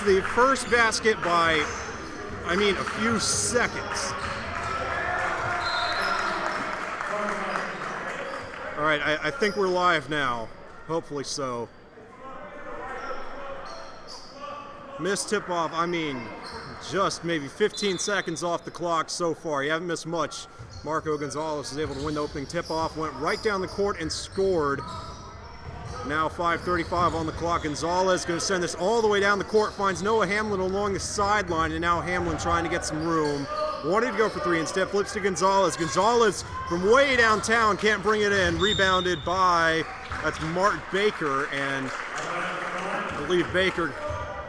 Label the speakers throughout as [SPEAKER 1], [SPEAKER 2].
[SPEAKER 1] The first basket by, a few seconds. All right, I think we're live now. Hopefully so. Missed tip-off, just maybe 15 seconds off the clock so far. You haven't missed much. Marco Gonzalez is able to win the opening tip-off, went right down the court and scored. Now 5:35 on the clock. Gonzalez going to send this all the way down the court, finds Noah Hamlin along the sideline, and now Hamlin trying to get some room. Wanted to go for three, instead flips to Gonzalez. Gonzalez from way downtown can't bring it in. Rebounded by, that's Mark Baker, and I believe Baker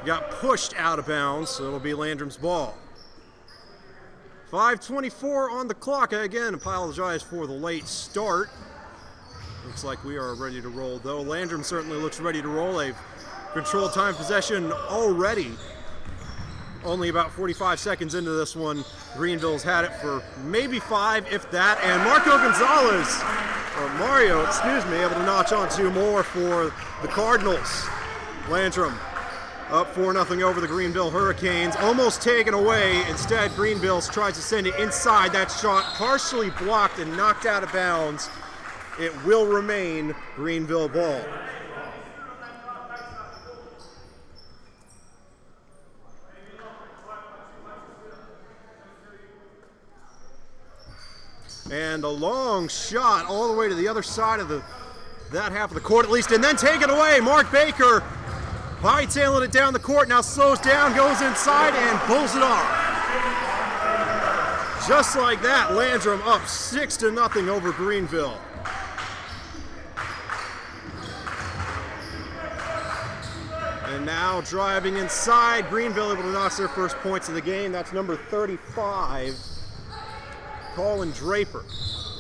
[SPEAKER 1] got pushed out of bounds, so it'll be Landrum's ball. 5:24 on the clock. Again, apologize for the late start. Looks like we are ready to roll, though. Landrum certainly looks ready to roll. They've controlled time possession already. Only about 45 seconds into this one. Greenville's had it for maybe 5, if that. And Mario, able to notch on 2 more for the Cardinals. Landrum up 4-0 over the Greenville Hurricanes. Almost taken away. Instead, Greenville tries to send it inside. That shot partially blocked and knocked out of bounds. It will remain Greenville ball. And a long shot all the way to the other side of that half of the court at least, and then taken away. Mark Baker hightailing it down the court, now slows down, goes inside, and pulls it off. Just like that, Landrum up 6-0 over Greenville. And now driving inside, Greenville able to notch their first points of the game. That's number 35, Colin Draper.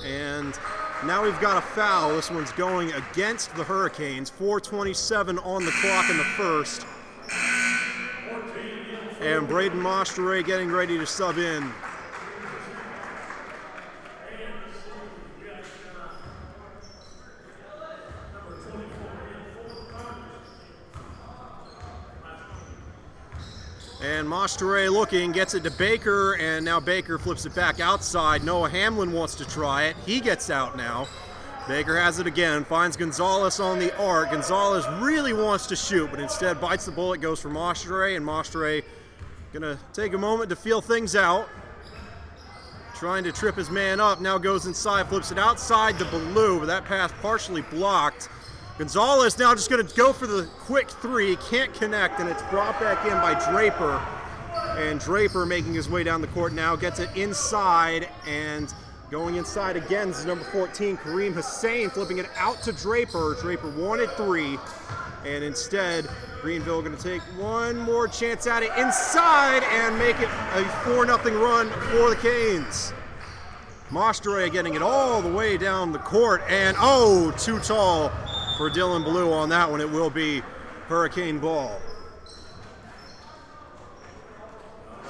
[SPEAKER 1] And now we've got a foul. This one's going against the Hurricanes. 4:27 on the clock in the first. And Braden Mostere getting ready to sub in. And Mostere looking, gets it to Baker, and now Baker flips it back outside. Noah Hamlin wants to try it. He gets out now. Baker has it again, finds Gonzalez on the arc. Gonzalez really wants to shoot, but instead bites the bullet, goes for Mostere, and Mostere gonna take a moment to feel things out. Trying to trip his man up, now goes inside, flips it outside to Ballou, but that pass partially blocked. Gonzalez now just going to go for the quick three, can't connect, and it's brought back in by Draper. And Draper making his way down the court now, gets it inside, and going inside again is number 14, Kareem Hussein, flipping it out to Draper. Draper wanted 3, and instead, Greenville going to take one more chance at it inside and make it a 4-0 run for the Canes. Mostere getting it all the way down the court, and too tall for Dylan Ballou on that one. It will be Hurricane ball.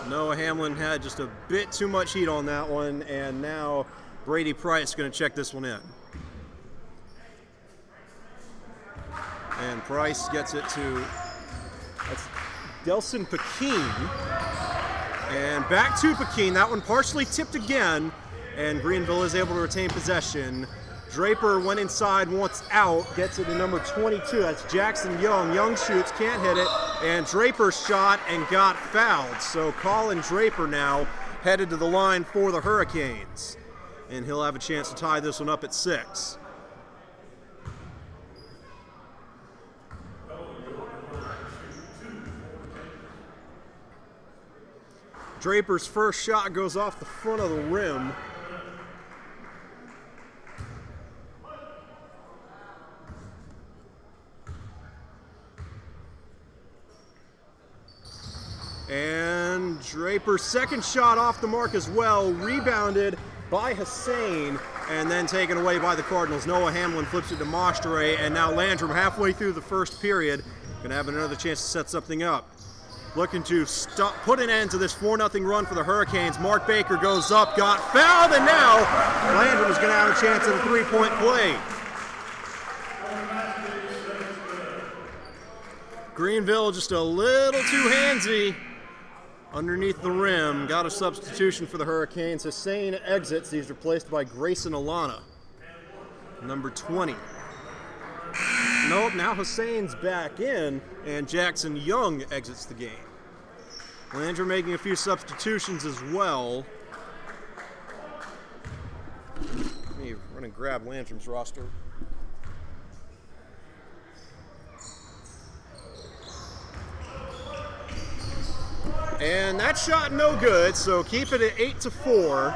[SPEAKER 1] Noah Hamlin had just a bit too much heat on that one, and now Brady Price going to check this one in. And Price gets it to, that's Delson Pekin. And back to Pekin. That one partially tipped again, and Greenville is able to retain possession. Draper went inside, wants out, gets it to number 22. That's Jackson Young. Young shoots, can't hit it, and Draper shot and got fouled. So Colin Draper now headed to the line for the Hurricanes, and he'll have a chance to tie this one up at 6. Draper's first shot goes off the front of the rim. And Draper's second shot off the mark as well, rebounded by Hussein, and then taken away by the Cardinals. Noah Hamlin flips it to Mostere, and now Landrum halfway through the first period, gonna have another chance to set something up. Looking to put an end to this 4-0 run for the Hurricanes. Mark Baker goes up, got fouled, and now Landrum is gonna have a chance at a 3-point play. Greenville just a little too handsy underneath the rim. Got a substitution for the Hurricanes. Hussein exits. He's replaced by Grayson Alana, number 20. Nope, now Hussein's back in, and Jackson Young exits the game. Landrum making a few substitutions as well. Let me run and grab Landrum's roster. And that shot no good, so keep it at 8-4.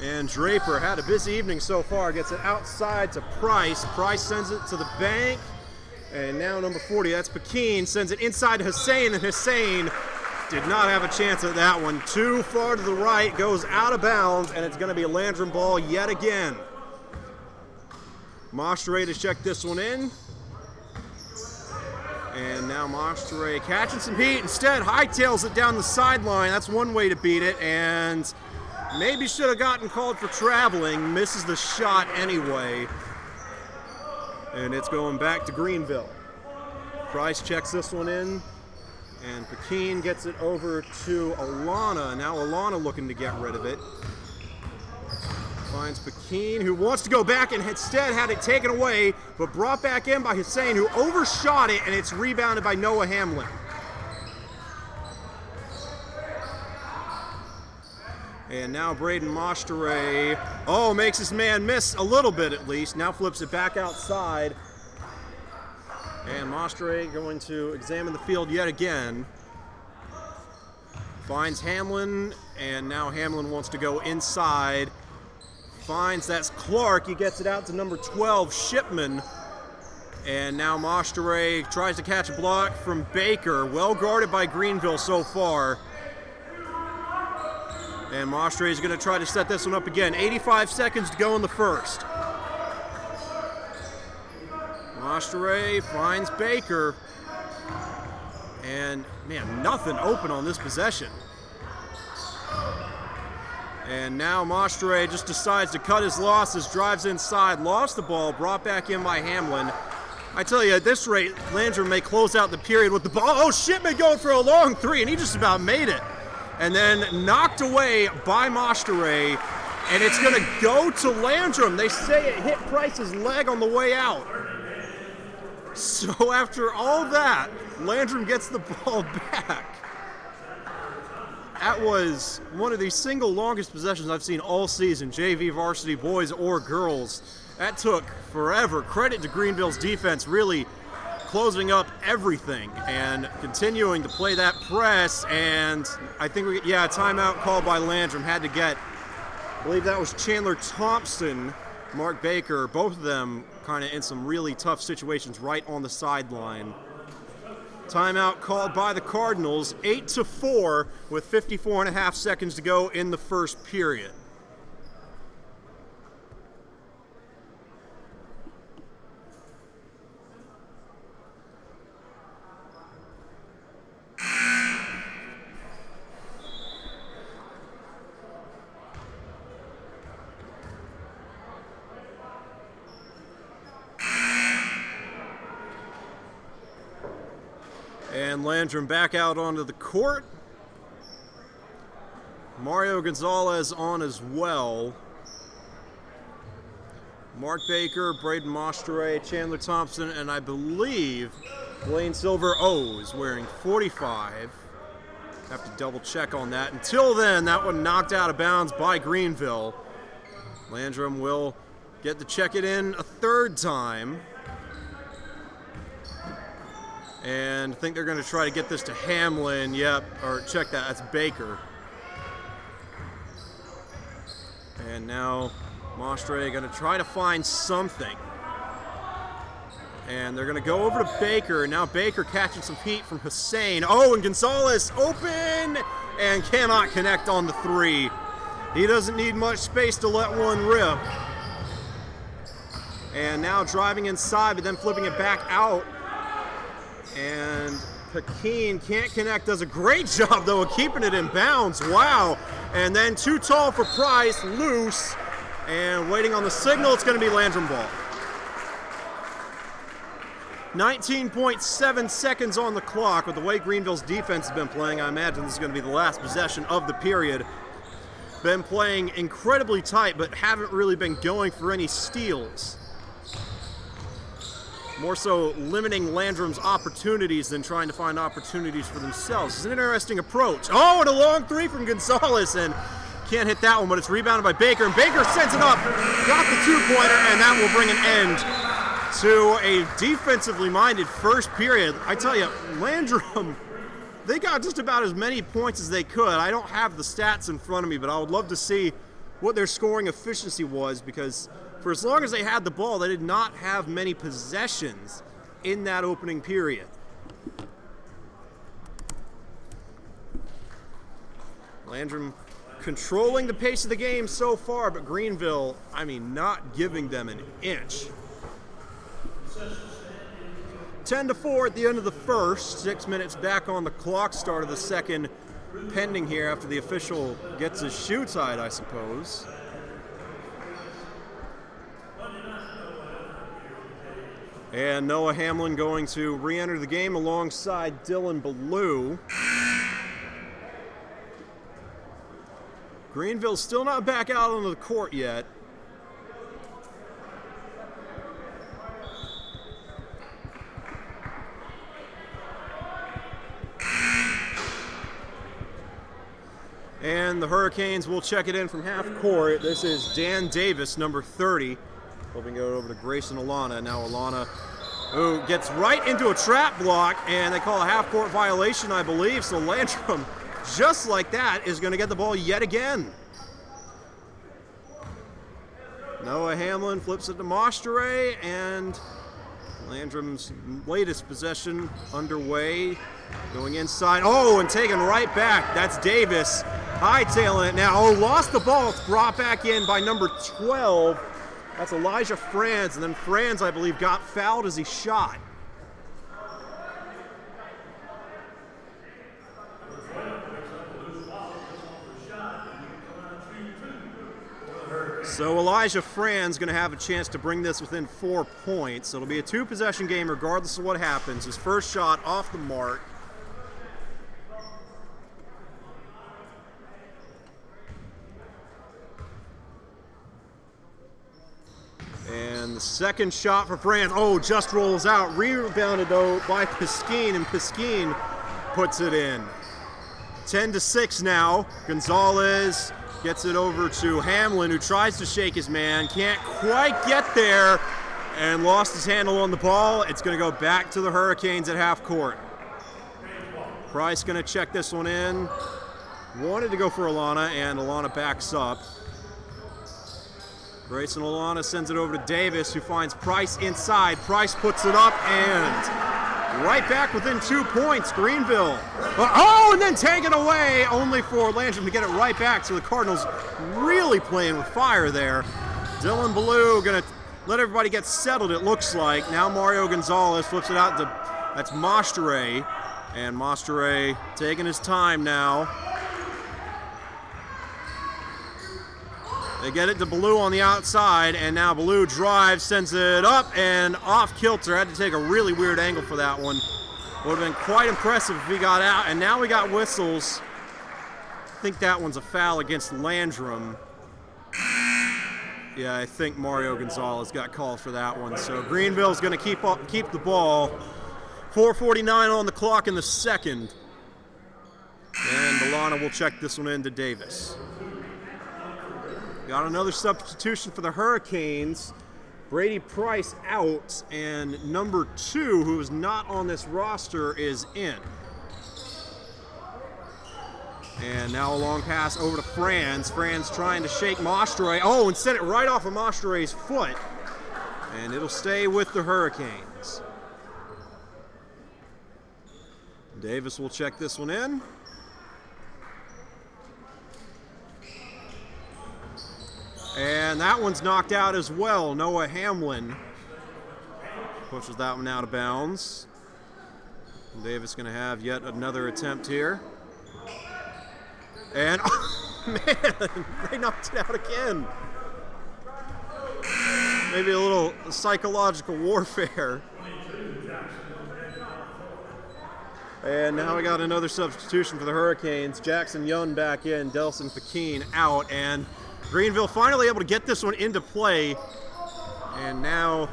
[SPEAKER 1] And Draper had a busy evening so far. Gets it outside to Price. Price sends it to the bank. And now number 40, that's Pekine, sends it inside to Hussein, and Hussein did not have a chance at that one. Too far to the right, goes out of bounds, and it's going to be a Landrum ball yet again. Mostre to check this one in. And now Mostre catching some heat. Instead, hightails it down the sideline. That's one way to beat it, and maybe should have gotten called for traveling. Misses the shot anyway. And it's going back to Greenville. Price checks this one in, and Pekine gets it over to Alana. Now Alana looking to get rid of it. Finds Pekine, who wants to go back and instead had it taken away, but brought back in by Hussein, who overshot it, and it's rebounded by Noah Hamlin. And now Braden Mostre, makes his man miss a little bit at least. Now flips it back outside. And Mostre going to examine the field yet again. Finds Hamlin, and now Hamlin wants to go inside. Finds that's Clark. He gets it out to number 12, Shipman. And now Mostre tries to catch a block from Baker. Well guarded by Greenville so far. And Mostre is going to try to set this one up again. 85 seconds to go in the first. Mostre finds Baker. And, man, nothing open on this possession. And now Mostre just decides to cut his losses, drives inside, lost the ball, brought back in by Hamlin. I tell you, at this rate, Landrum may close out the period with the ball. Oh, Shipman going for a long three, and he just about made it. And then knocked away by Mostre, and it's going to go to Landrum. They say it hit Price's leg on the way out. So after all that, Landrum gets the ball back. That was one of the single longest possessions I've seen all season, JV varsity, boys or girls. That took forever. Credit to Greenville's defense, really closing up everything and continuing to play that press. And I think a timeout called by Landrum. Had to get, I believe that was Chandler Thompson, Mark Baker, both of them kind of in some really tough situations right on the sideline. Timeout called by the Cardinals, 8-4 with 54.5 seconds to go in the first period. And Landrum back out onto the court. Mario Gonzalez on as well. Mark Baker, Braden Mostre, Chandler Thompson, and I believe Blaine Silver is wearing 45. Have to double check on that. Until then, that one knocked out of bounds by Greenville. Landrum will get to check it in a third time. And I think they're going to try to get this to Hamlin. Yep, or check that, that's Baker. And now Mostre going to try to find something. And they're going to go over to Baker. Now Baker catching some heat from Hussein. And Gonzalez open and cannot connect on the three. He doesn't need much space to let one rip. And now driving inside, but then flipping it back out. And Pekine can't connect, does a great job though of keeping it in bounds. Wow. And then too tall for Price, loose, and waiting on the signal. It's going to be Landrum ball. 19.7 seconds on the clock. With the way Greenville's defense has been playing, I imagine this is going to be the last possession of the period. Been playing incredibly tight, but haven't really been going for any steals. More so limiting Landrum's opportunities than trying to find opportunities for themselves. It's an interesting approach. Oh, and a long three from Gonzalez, and can't hit that one, but it's rebounded by Baker, and Baker sends it up, got the two-pointer, and that will bring an end to a defensively minded first period. I tell you, Landrum, they got just about as many points as they could. I don't have the stats in front of me, but I would love to see what their scoring efficiency was, because for as long as they had the ball, they did not have many possessions in that opening period. Landrum controlling the pace of the game so far, but Greenville, I mean, not giving them an inch. 10-4 at the end of the first. 6 minutes back on the clock. Start of the second pending here after the official gets his shoe tied, I suppose. And Noah Hamlin going to re-enter the game alongside Dylan Ballou. Greenville still not back out onto the court yet. And the Hurricanes will check it in from half court. This is Dan Davis, number 30. Hoping to go over to Grayson Alana. Now Alana, who gets right into a trap block, and they call a half-court violation, I believe. So Landrum, just like that, is going to get the ball yet again. Noah Hamlin flips it to Mostere, and Landrum's latest possession underway. Going inside. Oh, and taken right back. That's Davis. Hightailing it now. Oh, lost the ball. It's brought back in by number 12. That's Elijah Franz. And then Franz, I believe, got fouled as he shot. So Elijah Franz going to have a chance to bring this within 4 points. It'll be a two-possession game regardless of what happens. His first shot off the mark. And the second shot for Franz, oh, just rolls out. Rebounded, though, by Piskeen, and Piskeen puts it in. 10-6 now. Gonzalez gets it over to Hamlin, who tries to shake his man. Can't quite get there and lost his handle on the ball. It's going to go back to the Hurricanes at half court. Price going to check this one in. Wanted to go for Alana, and Alana backs up. Grayson Alana sends it over to Davis, who finds Price inside. Price puts it up, and right back within 2 points, Greenville. Oh, and then taken away, only for Landrum to get it right back. So the Cardinals really playing with fire there. Dylan Ballou going to let everybody get settled, it looks like. Now Mario Gonzalez flips it out to, that's Mostere. And Mostere taking his time now. They get it to Ballou on the outside, and now Ballou drives, sends it up, and off kilter. Had to take a really weird angle for that one. Would have been quite impressive if he got out, and now we got whistles. I think that one's a foul against Landrum. Yeah, I think Mario Gonzalez got called for that one. So Greenville's going to keep the ball. 4:49 on the clock in the second. And Alana will check this one into Davis. Got another substitution for the Hurricanes. Brady Price out, and number 2, who is not on this roster, is in. And now a long pass over to Franz. Franz trying to shake Mostere. Oh, and sent it right off of Mostere's foot. And it'll stay with the Hurricanes. Davis will check this one in. And that one's knocked out as well. Noah Hamlin pushes that one out of bounds. Davis going to have yet another attempt here. And, oh, man, they knocked it out again. Maybe a little psychological warfare. And now we got another substitution for the Hurricanes. Jackson Young back in, Delson Pekin out, and Greenville finally able to get this one into play. And now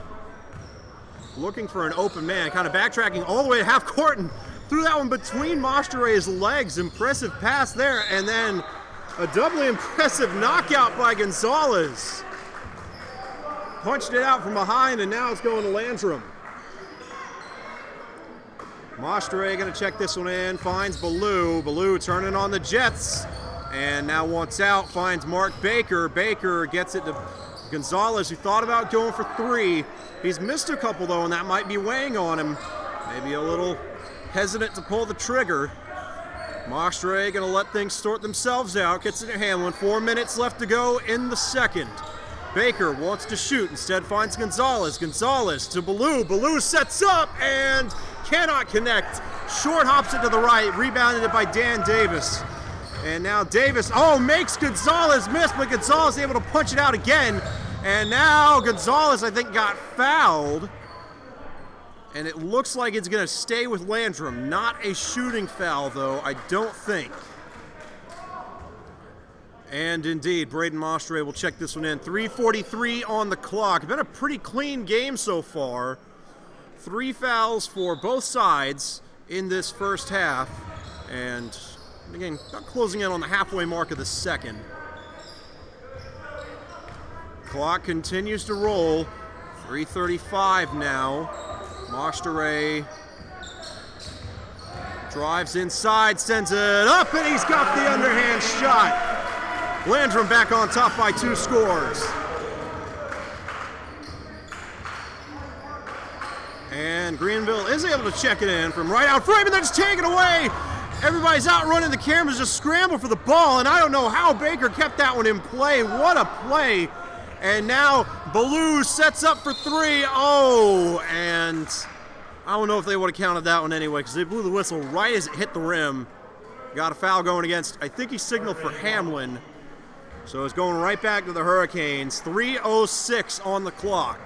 [SPEAKER 1] looking for an open man, kind of backtracking all the way to half court and threw that one between Mostere's legs. Impressive pass there, and then a doubly impressive knockout by Gonzalez. Punched it out from behind, and now it's going to Landrum. Mostere going to check this one in, finds Ballou. Ballou turning on the Jets, and now wants out, finds Mark Baker. Baker gets it to Gonzalez, who thought about going for three. He's missed a couple, though, and that might be weighing on him. Maybe a little hesitant to pull the trigger. Mostere going to let things sort themselves out. Gets it to Hamlin. 4 minutes left to go in the second. Baker wants to shoot. Instead finds Gonzalez. Gonzalez to Ballou. Ballou sets up and cannot connect. Short hops it to the right. Rebounded it by Dan Davis. And now Davis, makes Gonzalez miss, but Gonzalez able to punch it out again. And now Gonzalez, I think, got fouled. And it looks like it's going to stay with Landrum. Not a shooting foul, though, I don't think. And indeed, Braden Mostere will check this one in. 3:43 on the clock. Been a pretty clean game so far. 3 fouls for both sides in this first half. And again, about closing in on the halfway mark of the second. Clock continues to roll. 3:35 now. Mostere drives inside, sends it up, and he's got the underhand shot. Landrum back on top by 2 scores. And Greenville is able to check it in from right out frame, and then just take it away. Everybody's out running, the cameras just scramble for the ball, and I don't know how Baker kept that one in play. What a play. And now Ballou sets up for 3. And I don't know if they would have counted that one anyway, because they blew the whistle right as it hit the rim. Got a foul going against, I think he signaled for Hamlin. So it's going right back to the Hurricanes. 3:06 on the clock.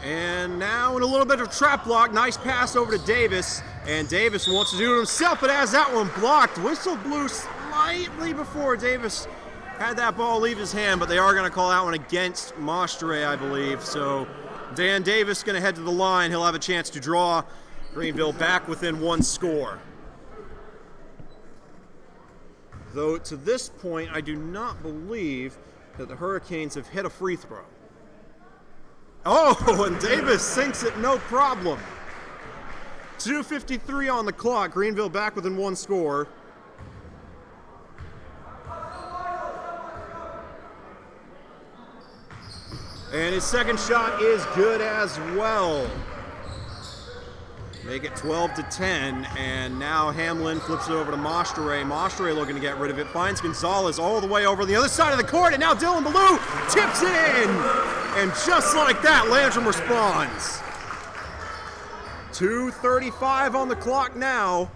[SPEAKER 1] And now in a little bit of trap block, nice pass over to Davis. And Davis wants to do it himself, but has that one blocked. Whistle blew slightly before Davis had that ball leave his hand, but they are going to call that one against Mostere, I believe. So Dan Davis going to head to the line. He'll have a chance to draw Greenville back within 1 score. Though to this point, I do not believe that the Hurricanes have hit a free throw. And Davis sinks it, no problem. 2:53 on the clock. Greenville back within 1 score. And his second shot is good as well. Make it 12-10, and now Hamlin flips it over to Mostere. Mostere looking to get rid of it, finds Gonzalez all the way over on the other side of the court, and now Dylan Ballou tips it in. And just like that, Landrum responds. 2:35 on the clock now.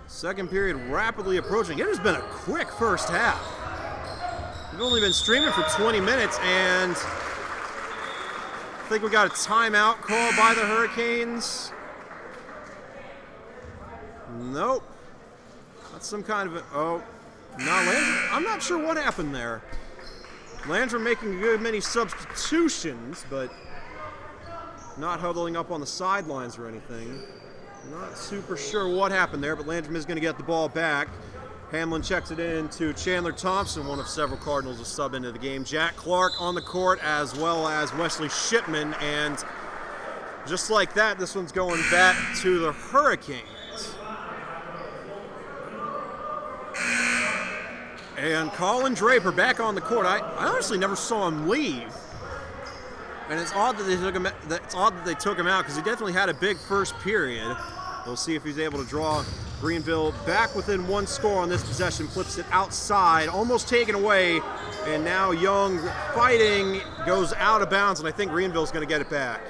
[SPEAKER 1] Second period rapidly approaching. It has been a quick first half. We've only been streaming for 20 minutes, and I think we got a timeout call by the Hurricanes. Nope. That's some kind of Landrum. I'm not sure what happened there. Landrum making a good many substitutions, but not huddling up on the sidelines or anything. Not super sure what happened there, but Landrum is going to get the ball back. Hamlin checks it in to Chandler Thompson, one of several Cardinals to sub into the game. Jack Clark on the court, as well as Wesley Shipman, and just like that, this one's going back to the Hurricanes. And Colin Draper back on the court. I honestly never saw him leave. And it's odd that they took him out because he definitely had a big first period. We'll see if he's able to draw Greenville back within 1 score on this possession. Flips it outside, almost taken away. And now Young fighting, goes out of bounds, and I think Greenville's going to get it back.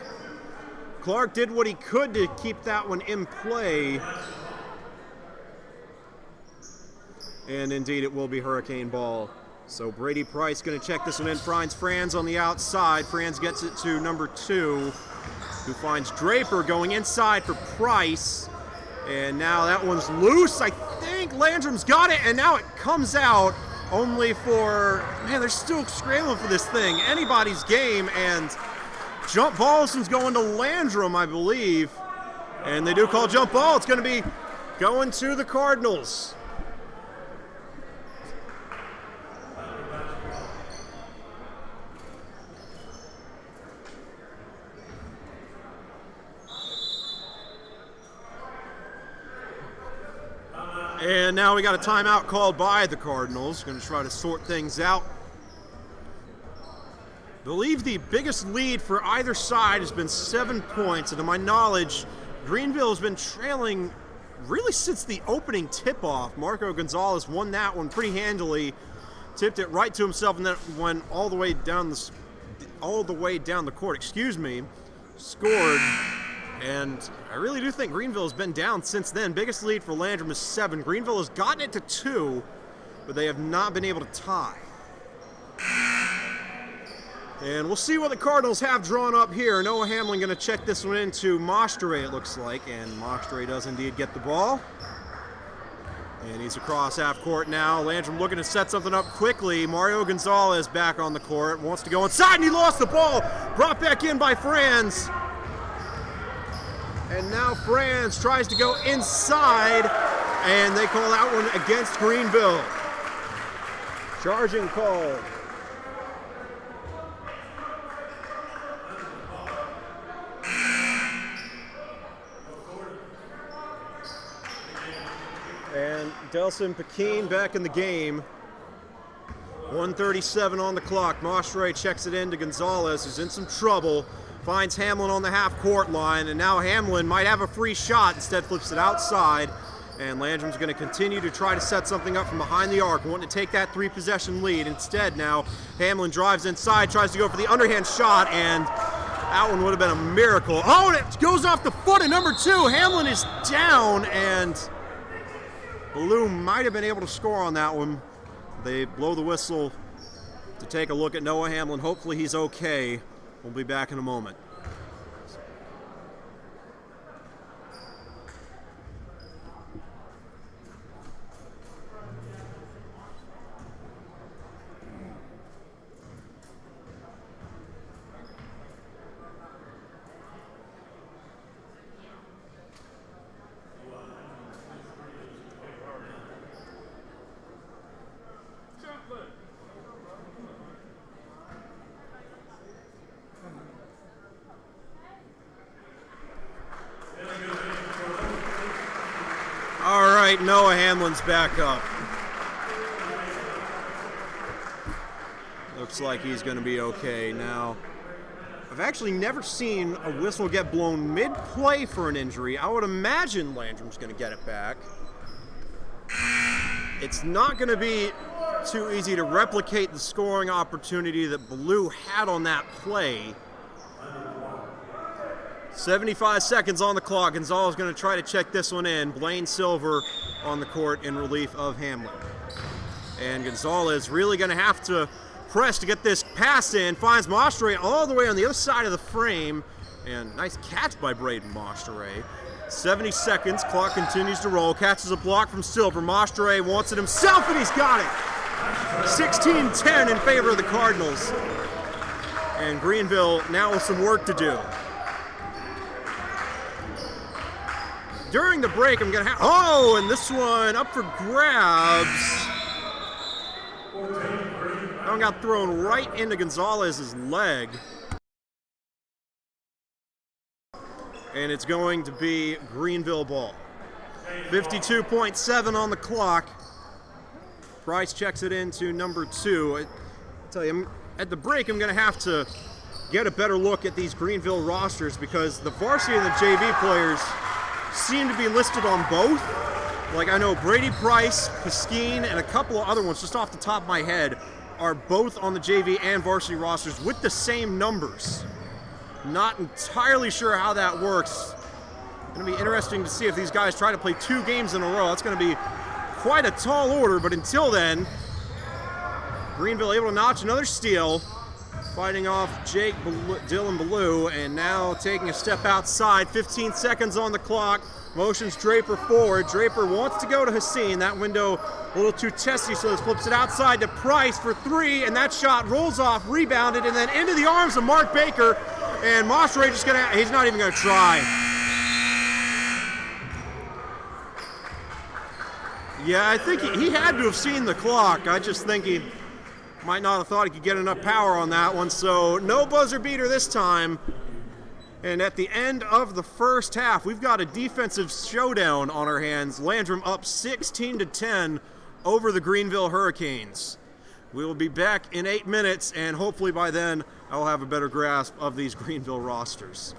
[SPEAKER 1] Clark did what he could to keep that one in play. And indeed, it will be Hurricane ball. So Brady Price going to check this one in, finds Franz on the outside. Franz gets it to number 2, who finds Draper going inside for Price. And now that one's loose. I think Landrum's got it, and now it comes out only for, man, they're still scrambling for this thing. Anybody's game, and jump ball is going to Landrum, I believe. And they do call jump ball. It's going to be going to the Cardinals. And now we got a timeout called by the Cardinals. Going to try to sort things out. I believe the biggest lead for either side has been 7 points. And to my knowledge, Greenville has been trailing really since the opening tip-off. Marco Gonzalez won that one pretty handily. Tipped it right to himself and then went all the way down the court. Excuse me. Scored. And I really do think Greenville has been down since then. Biggest lead for Landrum is 7. Greenville has gotten it to 2, but they have not been able to tie. And we'll see what the Cardinals have drawn up here. Noah Hamlin going to check this one into Mostere, it looks like. And Mostere does indeed get the ball. And he's across half court now. Landrum looking to set something up quickly. Mario Gonzalez back on the court. Wants to go inside, and he lost the ball. Brought back in by Franz. And now Franz tries to go inside, and they call that one against Greenville. Charging call. And Delson Pekin back in the game. 1:37 on the clock. Mostere checks it in to Gonzalez, who's in some trouble. Finds Hamlin on the half-court line, and now Hamlin might have a free shot. Instead flips it outside, and Landrum's going to continue to try to set something up from behind the arc, wanting to take that 3-possession lead. Instead now, Hamlin drives inside, tries to go for the underhand shot, and that one would have been a miracle. Oh, and it goes off the foot of number 2. Hamlin is down, and Blue might have been able to score on that one. They blow the whistle to take a look at Noah Hamlin. Hopefully he's okay. We'll be back in a moment. All right, Noah Hamlin's back up. Looks like he's going to be okay now. I've actually never seen a whistle get blown mid-play for an injury. I would imagine Landrum's going to get it back. It's not going to be too easy to replicate the scoring opportunity that Blue had on that play. 75 seconds on the clock. Gonzalez going to try to check this one in. Blaine Silver on the court in relief of Hamlin. And Gonzalez really going to have to press to get this pass in. Finds Mostere all the way on the other side of the frame. And nice catch by Braden Mostere. 70 seconds. Clock continues to roll. Catches a block from Silver. Mostere wants it himself, and he's got it. 16-10 in favor of the Cardinals. And Greenville now with some work to do. During the break, I'm going to have... Oh, and this one up for grabs. That one got thrown right into Gonzalez's leg. And it's going to be Greenville ball. 52.7 on the clock. Price checks it into number 2. I tell you, at the break, I'm going to have to get a better look at these Greenville rosters because the varsity and the JV players seem to be listed on both. Like I know Brady Price, Paskeen, and a couple of other ones just off the top of my head are both on the JV and varsity rosters with the same numbers. Not entirely sure how that works. Going to be interesting to see if these guys try to play 2 games in a row. That's going to be quite a tall order, but until then, Greenville able to notch another steal, fighting off Dylan Ballou, and now taking a step outside. 15 seconds on the clock. Motions Draper forward. Draper wants to go to Haseen. That window a little too testy, so he flips it outside to Price for three, and that shot rolls off, rebounded, and then into the arms of Mark Baker. And Moshray he's not even gonna try. Yeah, I think he had to have seen the clock. I just think he might not have thought he could get enough power on that one. So no buzzer beater this time. And at the end of the first half, we've got a defensive showdown on our hands. Landrum up 16-10 over the Greenville Hurricanes. We will be back in 8 minutes, and hopefully by then I'll have a better grasp of these Greenville rosters.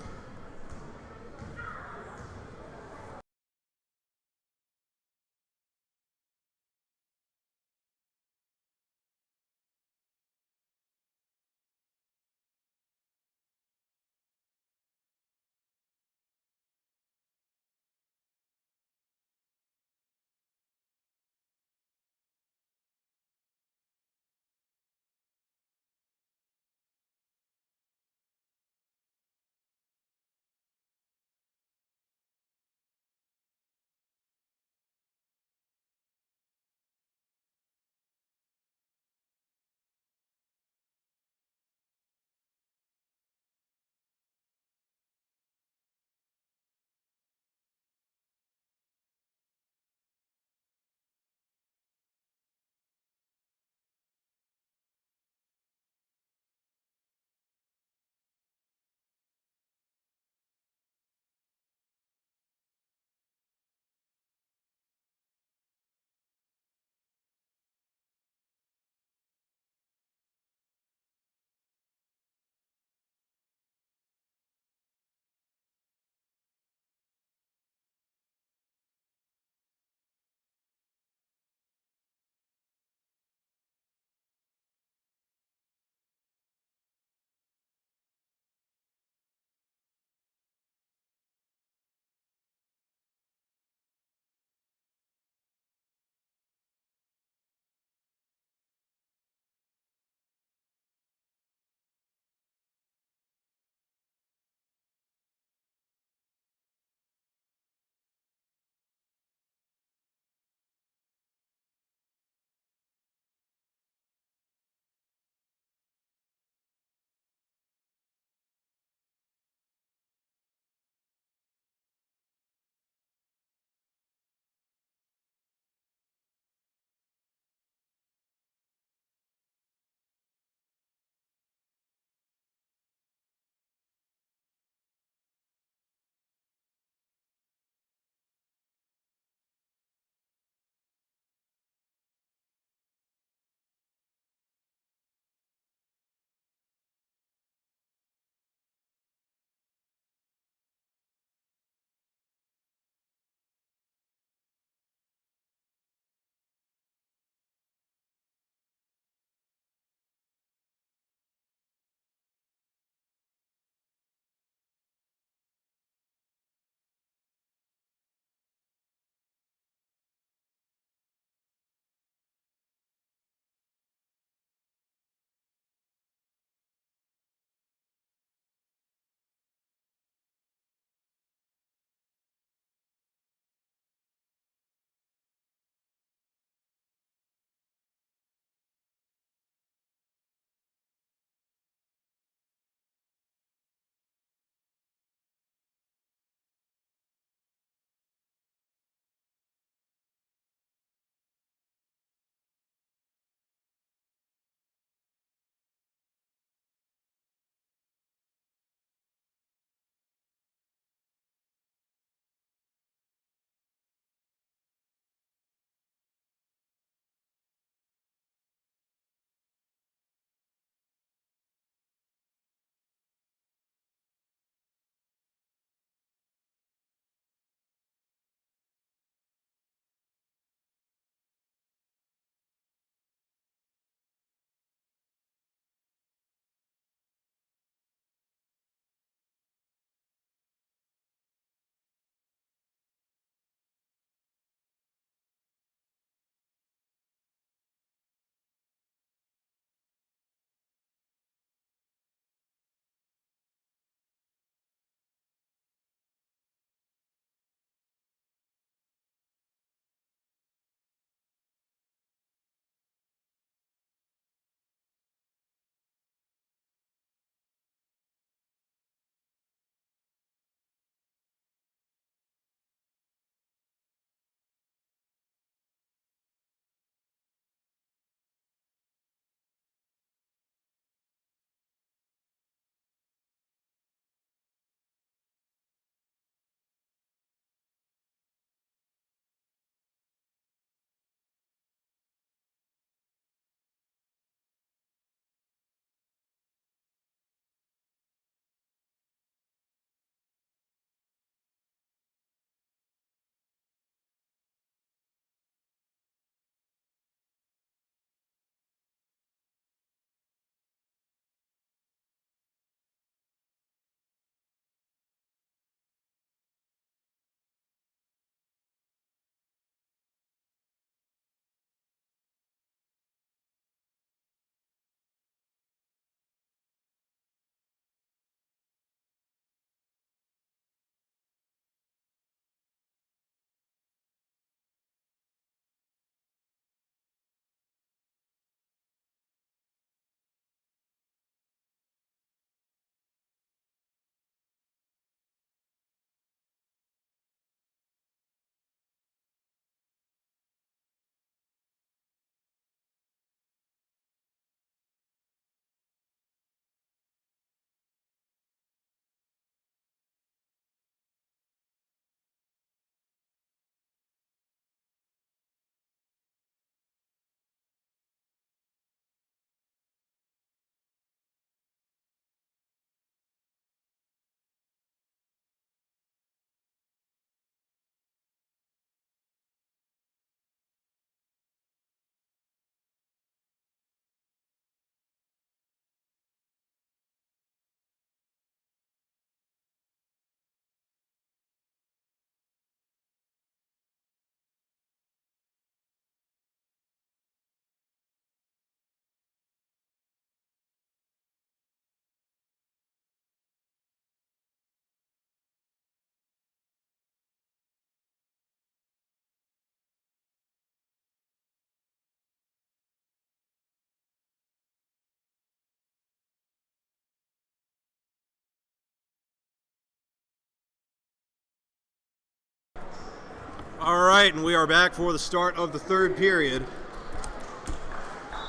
[SPEAKER 1] All right, and we are back for the start of the third period.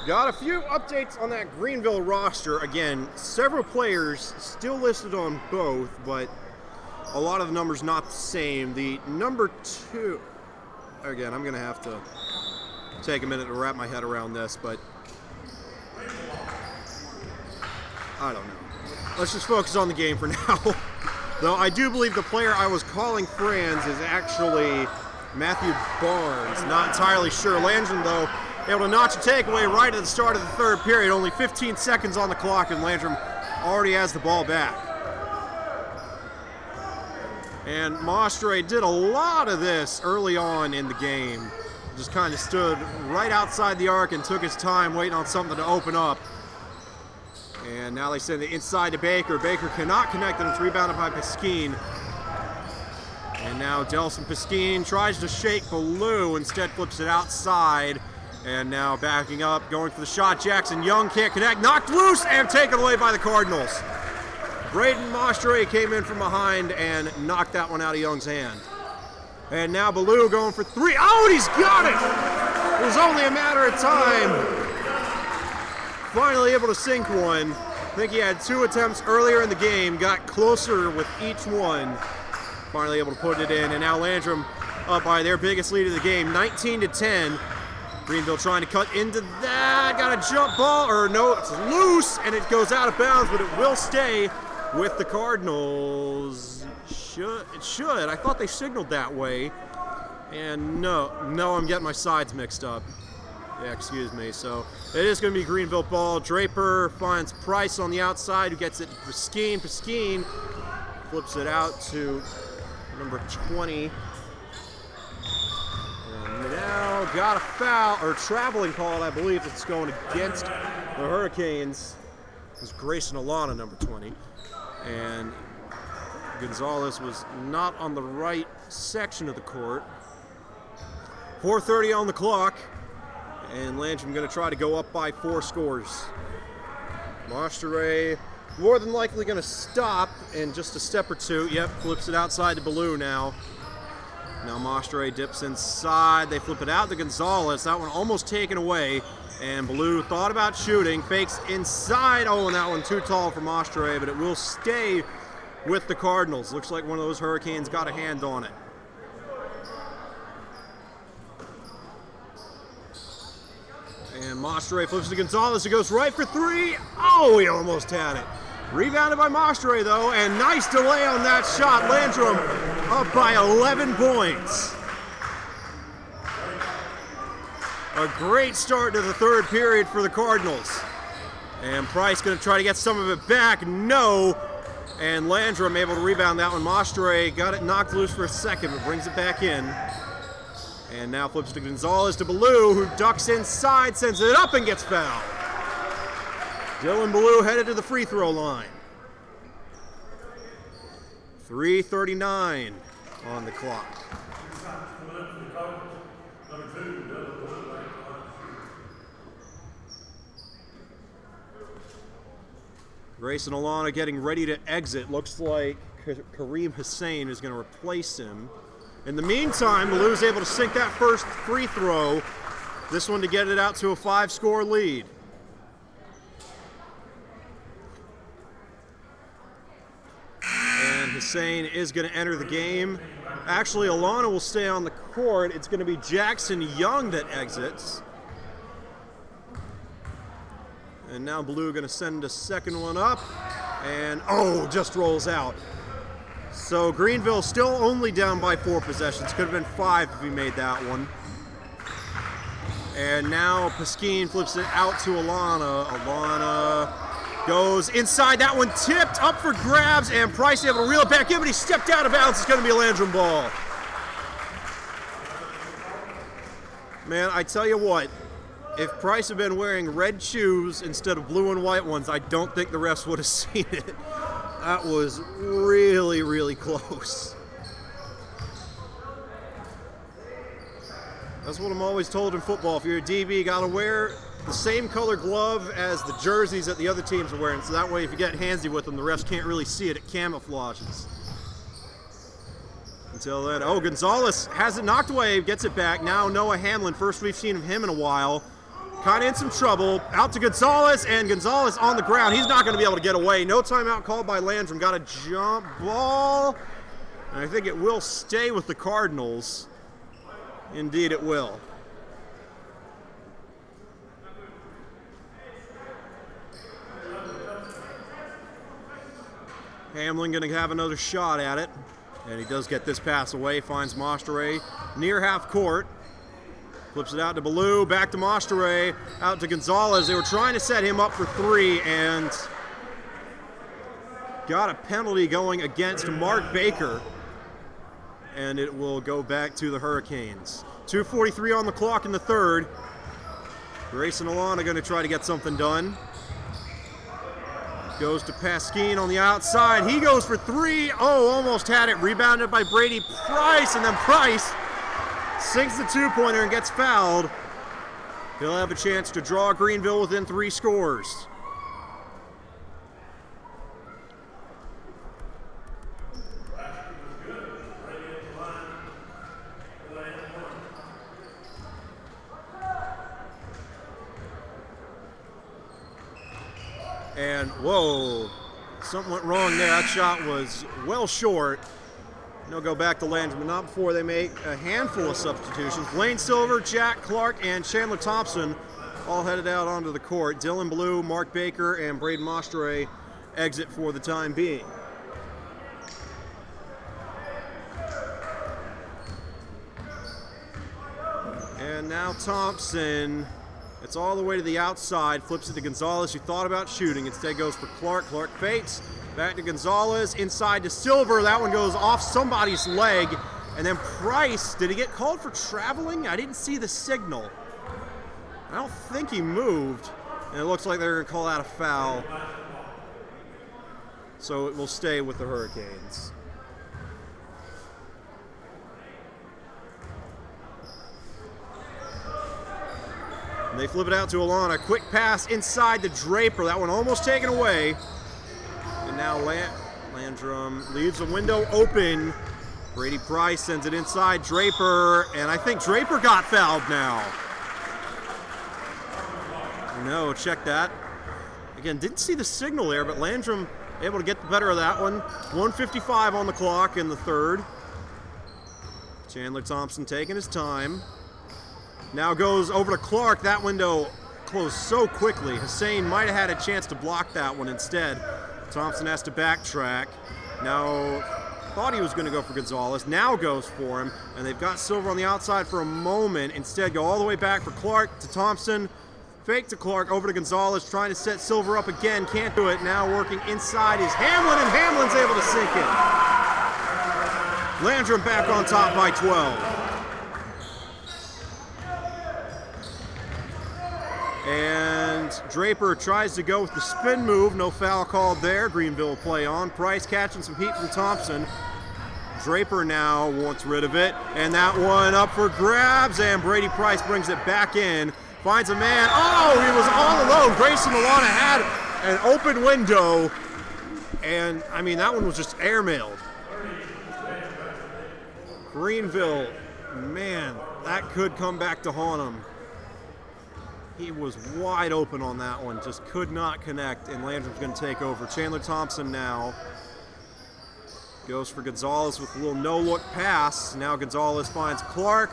[SPEAKER 1] Got a few updates on that Greenville roster. Again, several players still listed on both, but a lot of the numbers not the same. The number 2, again, I'm going to have to take a minute to wrap my head around this, but I don't know. Let's just focus on the game for now. Though I do believe the player I was calling Franz is actually Matthew Barnes. Not entirely sure. Landrum, though, able to notch a takeaway right at the start of the third period. Only 15 seconds on the clock, and Landrum already has the ball back. And Mostre did a lot of this early on in the game. Just kind of stood right outside the arc and took his time waiting on something to open up. And now they send it inside to Baker. Baker cannot connect, and it's rebounded by Piscine. And now Delson Piscine tries to shake Ballou, instead flips it outside. And now backing up, going for the shot. Jackson Young can't connect, knocked loose and taken away by the Cardinals. Braden Mostre came in from behind and knocked that one out of Young's hand. And now Ballou going for 3. Oh, and he's got it! It was only a matter of time. Finally able to sink one. I think he had 2 attempts earlier in the game, got closer with each one. Finally able to put it in, and now Landrum up by their biggest lead of the game, 19-10. Greenville trying to cut into that, got a jump ball, or no, it's loose, and it goes out of bounds, but it will stay with the Cardinals. It should. I thought they signaled that way, and no, I'm getting my sides mixed up. Yeah, excuse me. So it is going to be Greenville ball. Draper finds Price on the outside, who gets it to Piscine. Piscine flips it out to number 20. And now got a foul, or traveling call, I believe it's going against the Hurricanes. It was Grayson Alana, number 20. And Gonzalez was not on the right section of the court. 4:30 on the clock. And Landrum going to try to go up by 4 scores. Mostre more than likely going to stop in just a step or two. Yep, flips it outside to Ballou now. Now Mostre dips inside. They flip it out to Gonzalez. That one almost taken away. And Ballou thought about shooting. Fakes inside. Oh, and that one too tall for Mostre, but it will stay with the Cardinals. Looks like one of those Hurricanes got a hand on it. And Mostre flips to Gonzalez, who goes right for 3. Oh, he almost had it. Rebounded by Mostre, though, and nice delay on that shot. Landrum up by 11 points. A great start to the third period for the Cardinals. And Price going to try to get some of it back. No. And Landrum able to rebound that one. Mostre got it knocked loose for a second, but brings it back in. And now flips to Gonzalez to Ballou, who ducks inside, sends it up, and gets fouled. Dylan Ballou headed to the free throw line. 3:39 on the clock. Grayson Alana getting ready to exit. Looks like Kareem Hussein is going to replace him. In the meantime, Ballou's able to sink that first free throw. This one to get it out to a 5-score lead. And Hussein is going to enter the game. Actually, Alana will stay on the court. It's going to be Jackson Young that exits. And now Ballou going to send a second one up. And, oh, just rolls out. So Greenville still only down by 4 possessions. Could have been 5 if he made that one. And now Piscine flips it out to Alana. Alana goes inside. That one tipped up for grabs, and Price able to reel it back in, but he stepped out of bounds. It's going to be a Landrum ball. Man, I tell you what, if Price had been wearing red shoes instead of blue and white ones, I don't think the refs would have seen it. That was really, really close. That's what I'm always told in football. If you're a DB, you gotta wear the same color glove as the jerseys that the other teams are wearing. So that way, if you get handsy with them, the refs can't really see it. It camouflages. Until then, oh, Gonzalez has it knocked away, gets it back. Now Noah Hamlin, first we've seen of him in a while. Kind of in some trouble. Out to Gonzalez, and Gonzalez on the ground. He's not going to be able to get away. No timeout called by Landrum. Got a jump ball. And I think it will stay with the Cardinals. Indeed it will. Hamlin going to have another shot at it. And he does get this pass away. Finds Mostere near half court. Flips it out to Ballou, back to Mostere, out to Gonzalez. They were trying to set him up for three and got a penalty going against Mark Baker. And it will go back to the Hurricanes. 2:43 on the clock in the third. Grayson Alana going to try to get something done. Goes to Pasquine on the outside. He goes for three. Oh, almost had it. Rebounded by Brady Price, and then Price sinks the two-pointer and gets fouled. He'll have a chance to draw Greenville within 3 scores. And whoa, something went wrong there. That shot was well short. They'll go back to Landrum, but not before they make a handful of substitutions. Blaine Silver, Jack Clark, and Chandler Thompson all headed out onto the court. Dylan Ballou, Mark Baker, and Braden Mostere exit for the time being. And now Thompson, it's all the way to the outside, flips it to Gonzalez, who thought about shooting. Instead goes for Clark. Clark fakes. Back to Gonzalez, inside to Silver. That one goes off somebody's leg. And then Price, did he get called for traveling? I didn't see the signal. I don't think he moved. And it looks like they're going to call out a foul. So it will stay with the Hurricanes. And they flip it out to Alana. Quick pass inside to Draper. That one almost taken away. And now Landrum leaves the window open. Brady Price sends it inside Draper, and I think Draper got fouled now. No, check that. Again, didn't see the signal there, but Landrum able to get the better of that one. 1:55 on the clock in the third. Chandler Thompson taking his time. Now goes over to Clark. That window closed so quickly. Hussein might have had a chance to block that one instead. Thompson has to backtrack. Now, thought he was going to go for Gonzalez. Now goes for him. And they've got Silver on the outside for a moment. Instead, go all the way back for Clark to Thompson. Fake to Clark, over to Gonzalez, trying to set Silver up again. Can't do it. Now working inside is Hamlin, and Hamlin's able to sink it. Landrum back on top by 12. And Draper tries to go with the spin move. No foul called there. Greenville will play on. Price catching some heat from Thompson. Draper now wants rid of it. And that one up for grabs. And Brady Price brings it back in. Finds a man. Oh, he was all alone. Grayson Alana had an open window. And, I mean, that one was just airmailed. Greenville, man, that could come back to haunt him. He was wide open on that one, just could not connect, and Landrum's going to take over. Chandler Thompson now goes for Gonzalez with a little no-look pass. Now Gonzalez finds Clark.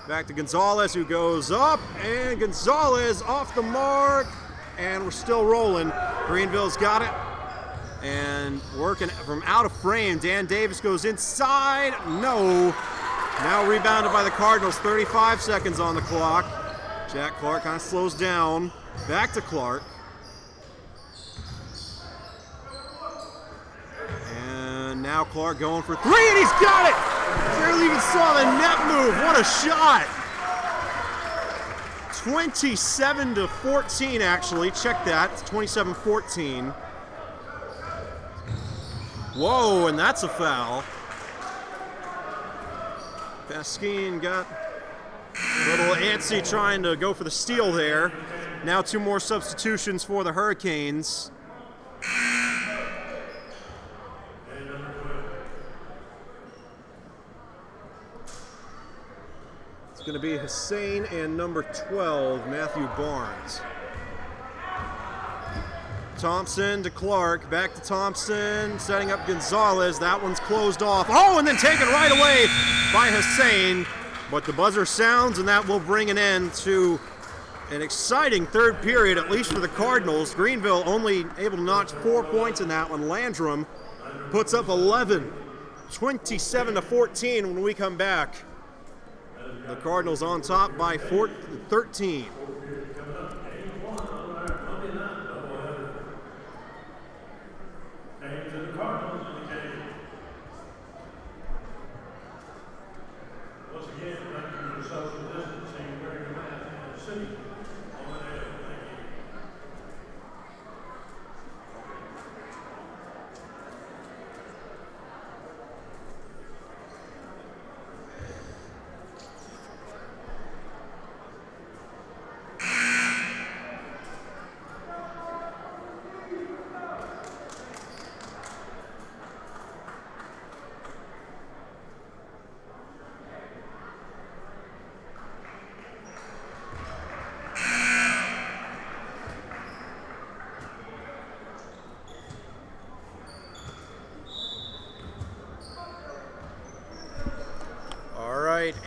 [SPEAKER 1] Back to Gonzalez, who goes up, and Gonzalez off the mark, and we're still rolling. Greenville's got it, and working from out of frame. Dan Davis goes inside. No. Now rebounded by the Cardinals. 35 seconds on the clock. Jack Clark kind of slows down. Back to Clark. And now Clark going for three, and he's got it! Barely even saw the net move. What a shot! 27-14, actually. Check that. It's 27-14. Whoa, and that's a foul. Pasquine got a little antsy trying to go for the steal there. Now 2 more substitutions for the Hurricanes. going to be Hussein and number 12, Matthew Barnes. Thompson to Clark, back to Thompson, setting up Gonzalez. That one's closed off. Oh, and then taken right away by Hussein. But the buzzer sounds, and that will bring an end to an exciting third period, at least for the Cardinals. Greenville only able to notch 4 points in that one. Landrum puts up 11, 27-14 when we come back. The Cardinals on top by 13.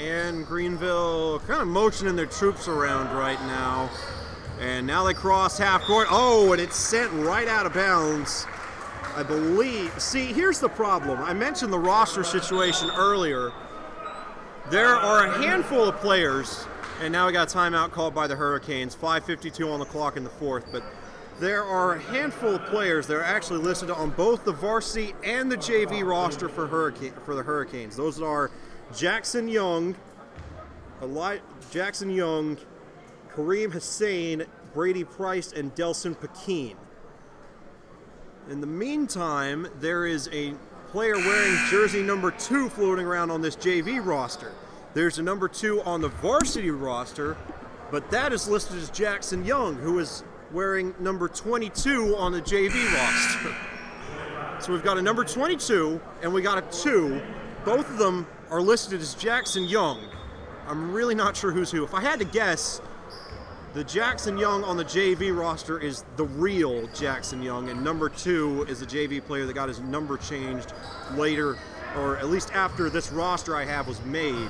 [SPEAKER 1] And Greenville kind of motioning their troops around right now. And now they cross half court. Oh, and it's sent right out of bounds, I believe. See, here's the problem. I mentioned the roster situation earlier. There are a handful of players, and now we got a timeout called by the Hurricanes. 5:52 on the clock in the fourth, but there are a handful of players that are actually listed on both the varsity and the JV roster for the Hurricanes. Those are Jackson Young, Kareem Hussein, Brady Price, and Delson Pekin. In the meantime, there is a player wearing jersey number 2 floating around on this JV roster. There's a number 2 on the varsity roster, but that is listed as Jackson Young, who is wearing number 22 on the JV roster. So we've got a number 22, and we got a 2. Both of them are listed as Jackson Young. I'm really not sure who's who. If I had to guess, the Jackson Young on the JV roster is the real Jackson Young, and number 2 is a JV player that got his number changed later, or at least after this roster I have was made.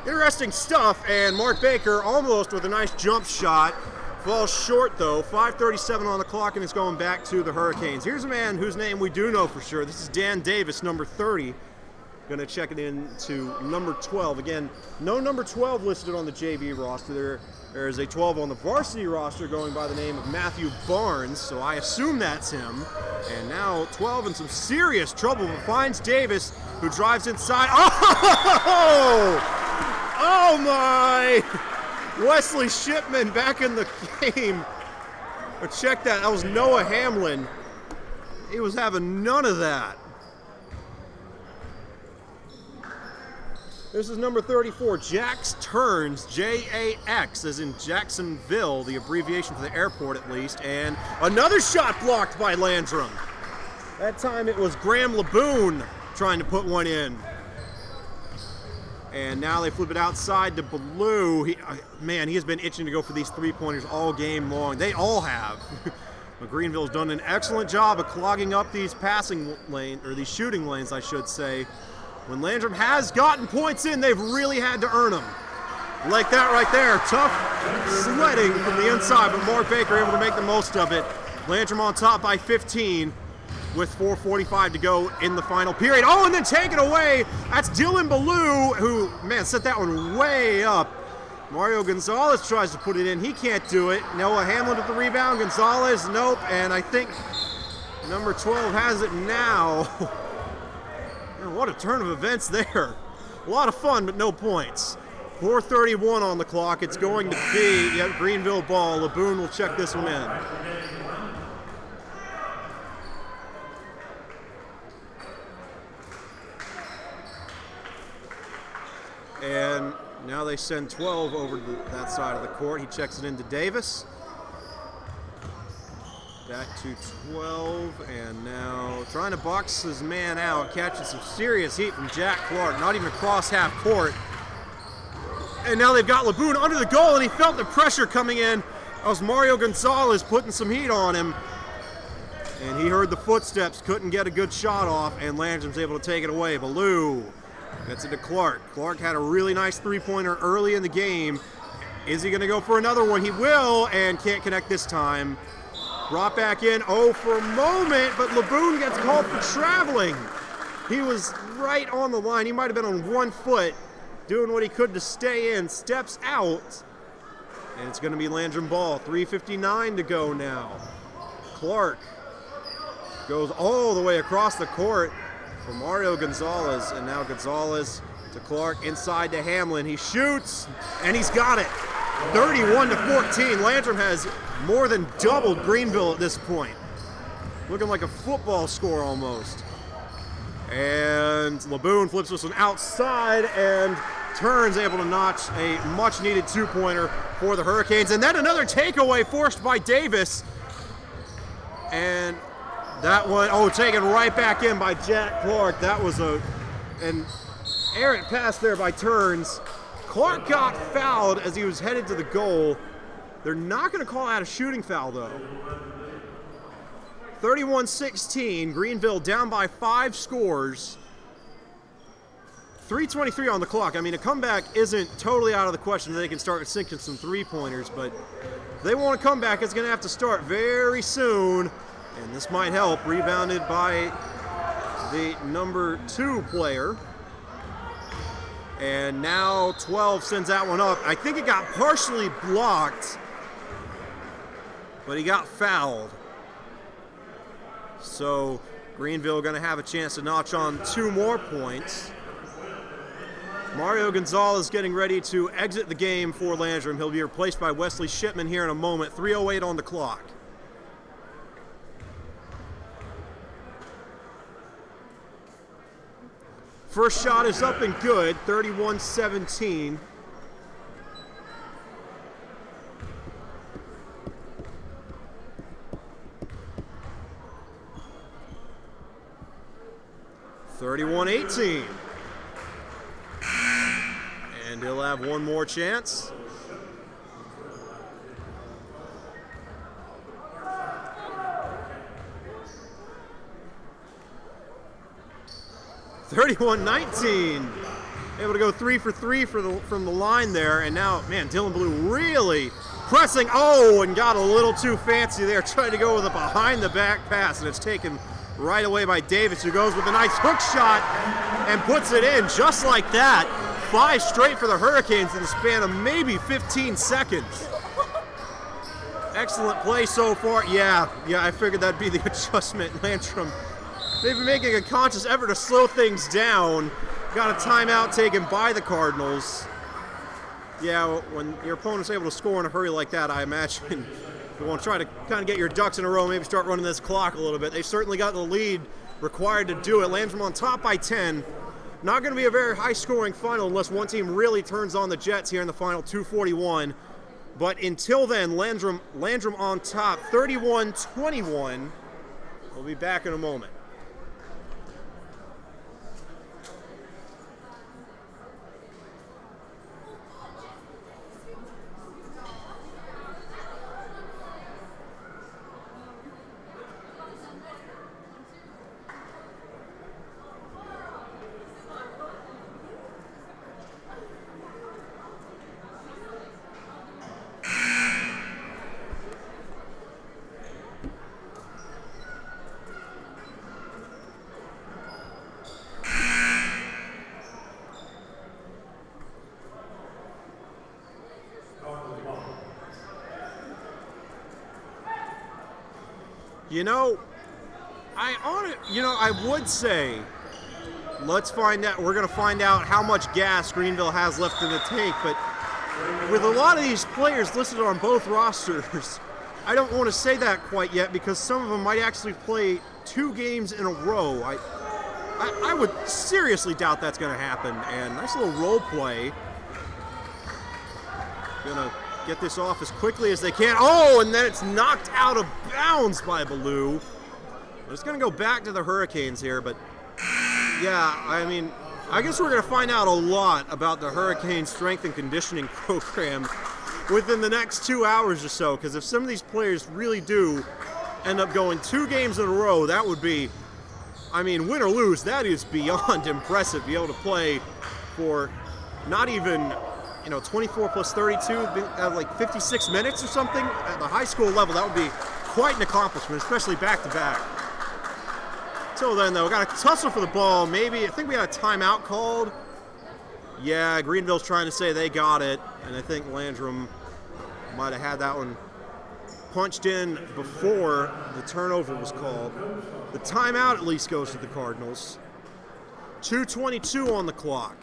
[SPEAKER 1] Interesting stuff, and Mark Baker almost with a nice jump shot. Falls short though, 5:37 on the clock, and it's going back to the Hurricanes. Here's a man whose name we do know for sure. This is Dan Davis, number 30. Going to check it in to number 12. Again, no number 12 listed on the JV roster. There is a 12 on the varsity roster going by the name of Matthew Barnes, so I assume that's him. And now 12 in some serious trouble, but finds Davis, who drives inside. Oh! Oh my! Wesley Shipman back in the game. But check that, that was Noah Hamlin. He was having none of that. This is number 34, Jax Turns, J-A-X, as in Jacksonville, the abbreviation for the airport at least, and another shot blocked by Landrum. That time it was Graham LeBoon trying to put one in. And now they flip it outside to Blue. He has been itching to go for these three-pointers all game long. They all have. But Greenville's done an excellent job of clogging up these passing lanes, or these shooting lanes, I should say. When Landrum has gotten points in, they've really had to earn them. Like that right there, tough sledding from the inside, but Mark Baker able to make the most of it. Landrum on top by 15 with 4:45 to go in the final period. Oh, and then taken away. That's Dylan Ballou, who, man, set that one way up. Mario Gonzalez tries to put it in. He can't do it. Noah Hamlin with the rebound. Gonzalez, nope. And I think number 12 has it now. Man, what a turn of events there. A lot of fun, but no points. 4:31 on the clock. It's going to be, Greenville ball. LeBoon will check this one in. And now they send 12 over to that side of the court. He checks it into Davis. Back to 12, and now trying to box his man out, catching some serious heat from Jack Clark, not even across half court. And now they've got Laboon under the goal, and he felt the pressure coming in. That was Mario Gonzalez putting some heat on him. And he heard the footsteps, couldn't get a good shot off, and Landrum's able to take it away. Ballou gets it to Clark. Clark had a really nice three-pointer early in the game. Is he going to go for another one? He will, and can't connect this time. Brought back in, for a moment, but Laboon gets called for traveling. He was right on the line. He might have been on 1 foot, doing what he could to stay in, steps out, and it's going to be Landrum ball. 3:59 to go now. Clark goes all the way across the court for Mario Gonzalez, and now Gonzalez to Clark, inside to Hamlin. He shoots, and he's got it. 31-14. Landrum has more than doubled Greenville at this point. Looking like a football score almost. And Laboon flips this one outside and turns, able to notch a much-needed two-pointer for the Hurricanes. And then another takeaway forced by Davis. And that one, taken right back in by Jack Clark. That was an errant pass there by Turns. Clark got fouled as he was headed to the goal. They're not going to call out a shooting foul, though. 31-16, Greenville down by 5 scores. 3:23 on the clock. I mean, a comeback isn't totally out of the question. They can start sinking some three-pointers, but if they want a comeback, it's going to have to start very soon. And this might help. Rebounded by the number 2 player. And now 12 sends that one up. I think it got partially blocked, but he got fouled. So Greenville going to have a chance to notch on 2 more points. Mario Gonzalez getting ready to exit the game for Landrum. He'll be replaced by Wesley Shipman here in a moment. 3:08 on the clock. First shot is up and good, 31-17. (31-18). And he'll have one more chance. (31-19). Able to go 3 for 3 from the line there, and now, man, Dylan Ballou really pressing. And got a little too fancy there, trying to go with a behind-the-back pass, and it's taken right away by Davis, who goes with a nice hook shot and puts it in just like that. 5 straight for the Hurricanes in the span of maybe 15 seconds. Excellent play so far. Yeah, I figured that'd be the adjustment. Landrum, they've been making a conscious effort to slow things down. Got a timeout taken by the Cardinals. Yeah, when your opponent's able to score in a hurry like that, I imagine you want to try to kind of get your ducks in a row, maybe start running this clock a little bit. They've certainly got the lead required to do it. Landrum on top by 10. Not going to be a very high-scoring final unless one team really turns on the Jets here in the final, 2:41. But until then, Landrum on top, 31-21. We'll be back in a moment. I would say, let's find out. We're going to find out how much gas Greenville has left in the tank. But with a lot of these players listed on both rosters, I don't want to say that quite yet because some of them might actually play 2 games in a row. I would seriously doubt that's going to happen. And nice little role play. Gonna get this off as quickly as they can. And then it's knocked out of bounds by Ballou. It's going to go back to the Hurricanes here, but yeah, I mean, I guess we're going to find out a lot about the Hurricanes strength and conditioning program within the next 2 hours or so, because if some of these players really do end up going 2 games in a row, that would be, I mean, win or lose, that is beyond impressive. Be able to play for not even, 24 plus 32, like 56 minutes or something at the high school level. That would be quite an accomplishment, especially back-to-back. Till then, though, got a tussle for the ball. Maybe, I think we got a timeout called. Yeah, Greenville's trying to say they got it, and I think Landrum might have had that one punched in before the turnover was called. The timeout at least goes to the Cardinals. 2:22 on the clock.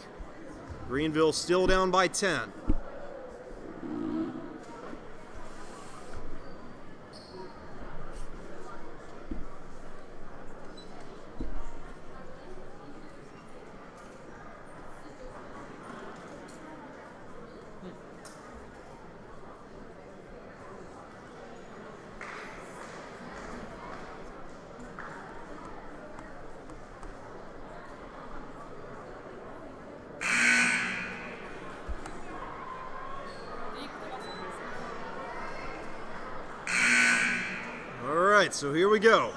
[SPEAKER 1] Greenville still down by 10. So here we go.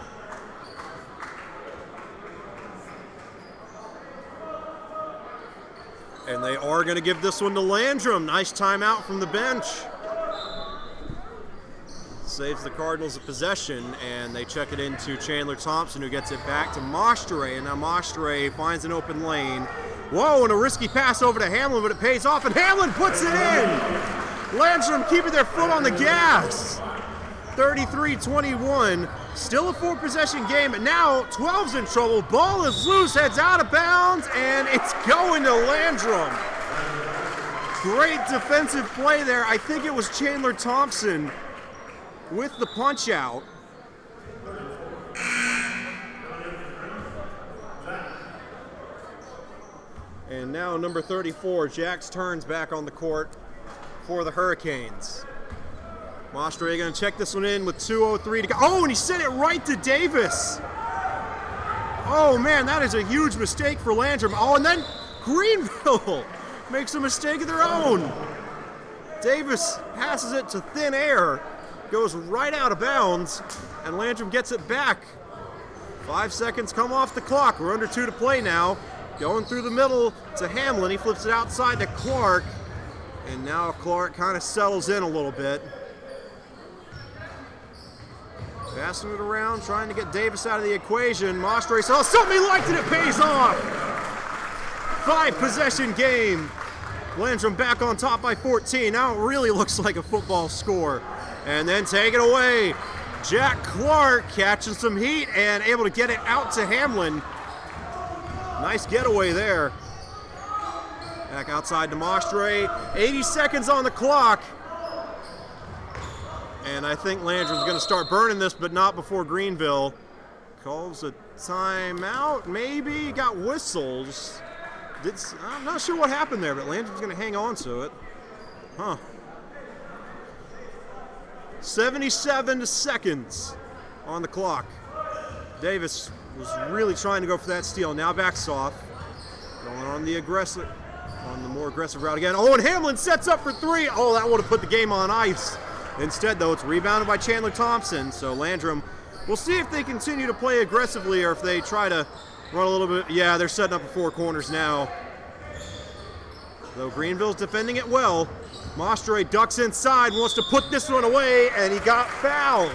[SPEAKER 1] And they are going to give this one to Landrum. Nice timeout from the bench. Saves the Cardinals a possession, and they check it into Chandler Thompson, who gets it back to Mostre, and now Mostre finds an open lane. Whoa, and a risky pass over to Hamlin, but it pays off, and Hamlin puts it in! Landrum keeping their foot on the gas. 33-21, still a 4-possession game, and now 12's in trouble. Ball is loose, heads out of bounds, and it's going to Landrum. Great defensive play there. I think it was Chandler Thompson with the punch out. And now number 34, Jax turns back on the court for the Hurricanes. Mostre going to check this one in with 2:03 to go. Oh, and he sent it right to Davis. Oh, man, that is a huge mistake for Landrum. Oh, and then Greenville makes a mistake of their own. Davis passes it to thin air, goes right out of bounds, and Landrum gets it back. 5 seconds come off the clock. We're under 2 to play now. Going through the middle to Hamlin. He flips it outside to Clark, and now Clark kind of settles in a little bit. Passing it around, trying to get Davis out of the equation. Mostre says, oh, something liked it, it pays off. 5-possession game. Landrum back on top by 14. Now it really looks like a football score. And then take it away. Jack Clark catching some heat and able to get it out to Hamlin. Nice getaway there. Back outside to Mostre. 80 seconds on the clock. And I think Landrum's going to start burning this, but not before Greenville calls a timeout. Maybe got whistles. I'm not sure what happened there, but Landrum's going to hang on to it. 77 seconds on the clock. Davis was really trying to go for that steal. Now backs off. Going on the more aggressive route again. Oh, and Hamlin sets up for 3. Oh, that would have put the game on ice. Instead, though, it's rebounded by Chandler Thompson. So Landrum, we'll see if they continue to play aggressively or if they try to run a little bit. Yeah, they're setting up the 4 corners now. Though Greenville's defending it well. Mostre ducks inside, wants to put this one away, and he got fouled.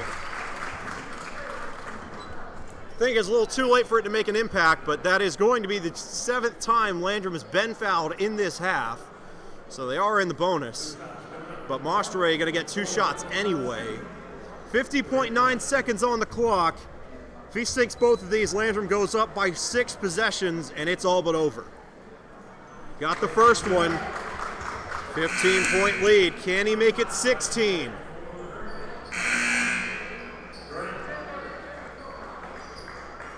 [SPEAKER 1] I think it's a little too late for it to make an impact, but that is going to be the 7th time Landrum has been fouled in this half. So they are in the bonus. But Mostre going to get 2 shots anyway. 50.9 seconds on the clock. If he sinks both of these, Landrum goes up by 6 possessions, and it's all but over. Got the first one. 15-point lead. Can he make it 16?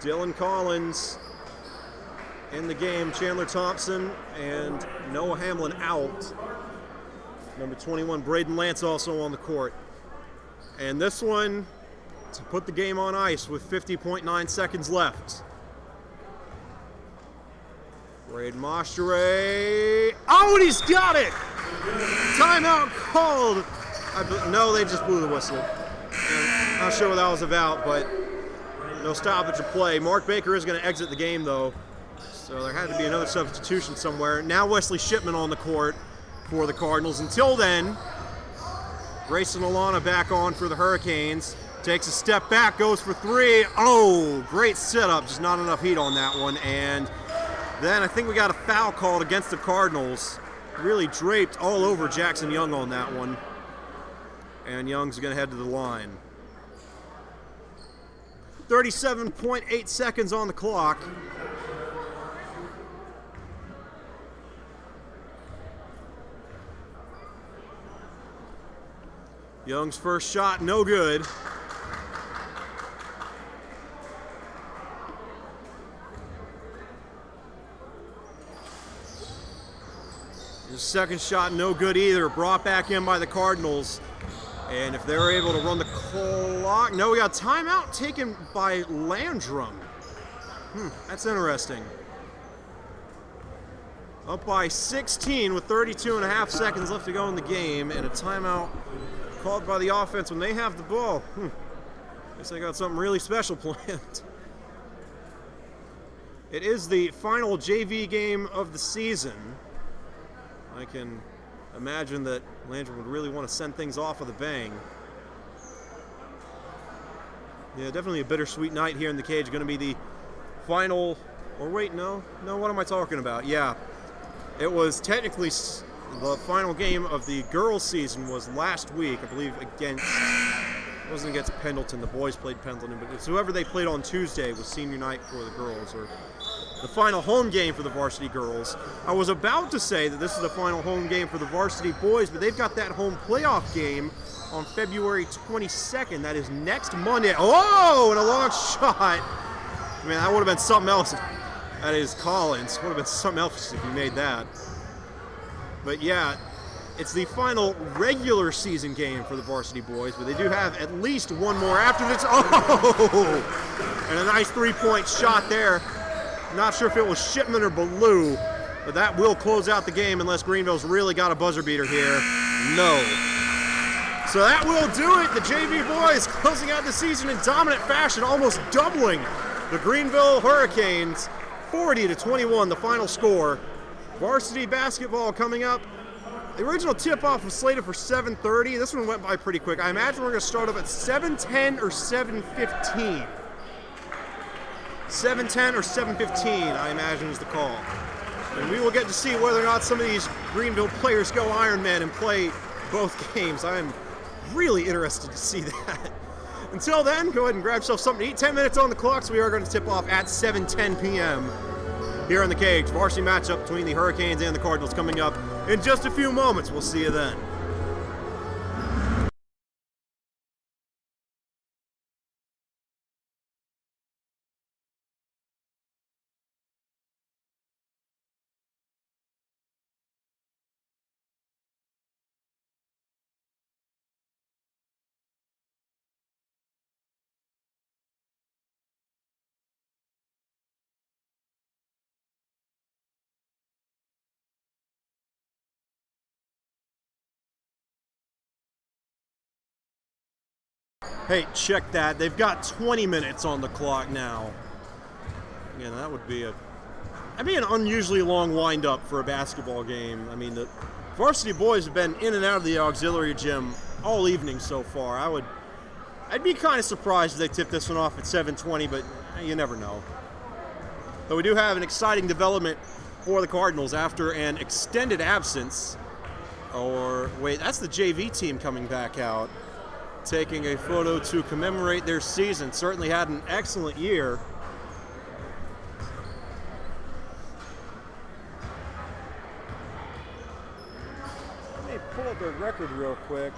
[SPEAKER 1] Dylan Collins in the game. Chandler Thompson and Noah Hamlin out. Number 21, Braden Lance, also on the court. And this one to put the game on ice with 50.9 seconds left. Braden Mostere. Oh, and he's got it! Timeout called. No, they just blew the whistle. And not sure what that was about, but no stoppage of play. Mark Baker is going to exit the game, though. So there had to be another substitution somewhere. Now Wesley Shipman on the court for the Cardinals. Until then, Grayson Alana back on for the Hurricanes. Takes a step back, goes for three. Oh, great setup, just not enough heat on that one. And then I think we got a foul called against the Cardinals. Really draped all over Jackson Young on that one. And Young's going to head to the line. 37.8 seconds on the clock. Young's first shot, no good. His second shot, no good either. Brought back in by the Cardinals. And if they're able to run the clock... No, we got timeout taken by Landrum. That's interesting. Up by 16 with 32 and a half seconds left to go in the game. And a timeout called by the offense when they have the ball. Guess they got something really special planned. It is the final JV game of the season. I can imagine that Landrum would really want to send things off with a bang. Yeah, definitely a bittersweet night here in the cage. Going to be the final, or wait, no, what am I talking about? Yeah, it was technically the final game of the girls' season was last week, I believe, it wasn't against Pendleton. The boys played Pendleton, but it's whoever they played on Tuesday was senior night for the girls, or the final home game for the varsity girls. I was about to say that this is the final home game for the varsity boys, but they've got that home playoff game on February 22nd. That is next Monday. Oh, and a long shot. Man, that would have been something else. That is Collins. Would have been something else if he made that. But yeah, it's the final regular season game for the varsity boys, but they do have at least one more after this. Oh! And a nice three-point shot there. Not sure if it was Shipman or Ballou, but that will close out the game unless Greenville's really got a buzzer beater here. No. So that will do it. The JV boys closing out the season in dominant fashion, almost doubling the Greenville Hurricanes. 40-21, the final score. Varsity basketball coming up. The original tip-off was slated for 7:30. This one went by pretty quick. I imagine we're going to start up at 7:10 or 7:15. 7:10 or 7:15, I imagine, is the call. And we will get to see whether or not some of these Greenville players go Ironman and play both games. I am really interested to see that. Until then, go ahead and grab yourself something to eat. 10 minutes on the clock, so we are going to tip off at 7:10 p.m. here in the cage. Varsity matchup between the Hurricanes and the Cardinals coming up in just a few moments. We'll see you then. Hey, check that. They've got 20 minutes on the clock now. Yeah, that would be that'd be an unusually long wind-up for a basketball game. I mean, the varsity boys have been in and out of the auxiliary gym all evening so far. I'd be kind of surprised if they tipped this one off at 7:20, but you never know. But we do have an exciting development for the Cardinals after an extended absence. Or, wait, that's the JV team coming back out, taking a photo to commemorate their season. Certainly had an excellent year. Let me pull up their record real quick.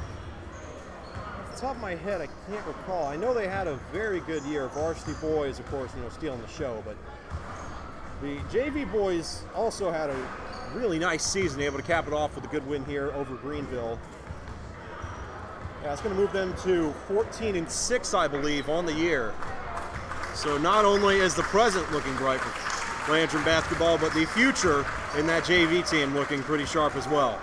[SPEAKER 1] Off the top of my head, I can't recall. I know they had a very good year. Varsity boys, of course, stealing the show, but the JV boys also had a really nice season, able to cap it off with a good win here over Greenville. Yeah, it's going to move them to 14-6, I believe, on the year. So not only is the present looking bright Landrum basketball, but the future in that JV team looking pretty sharp as well.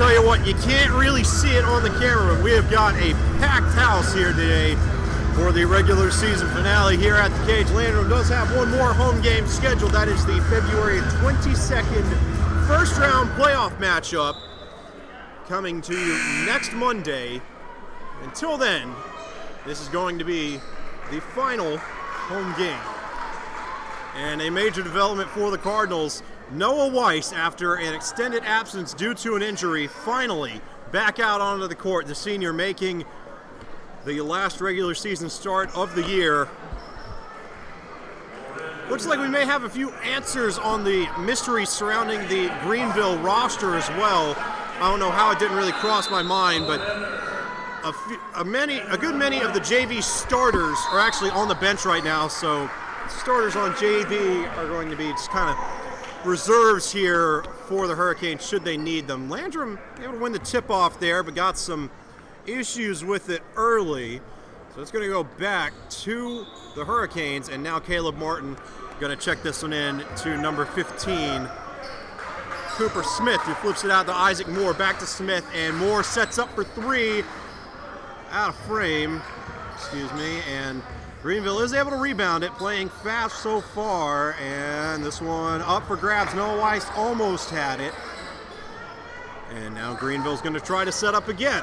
[SPEAKER 1] tell you what, you can't really see it on the camera, but we have got a packed house here today for the regular season finale here at the Cage. Landrum does have one more home game scheduled. That is the February 22nd first round playoff matchup coming to you next Monday. Until then, this is going to be the final home game. And a major development for the Cardinals. Noah Weiss, after an extended absence due to an injury, finally back out onto the court. The senior making the last regular season start of the year. Looks like we may have a few answers on the mystery surrounding the Greenville roster as well. I don't know how it didn't really cross my mind, but a good many of the JV starters are actually on the bench right now, so starters on JV are going to be just kind of reserves here for the Hurricanes should they need them. Landrum able to win the tip-off there, but got some issues with it early. So it's going to go back to the Hurricanes, and now Caleb Martin going to check this one in to number 15, Cooper Smith, who flips it out to Isaac Moore. Back to Smith, and Moore sets up for three. Out of frame, and Greenville is able to rebound it, playing fast so far, and this one up for grabs. Noah Weiss almost had it. And now Greenville's going to try to set up again.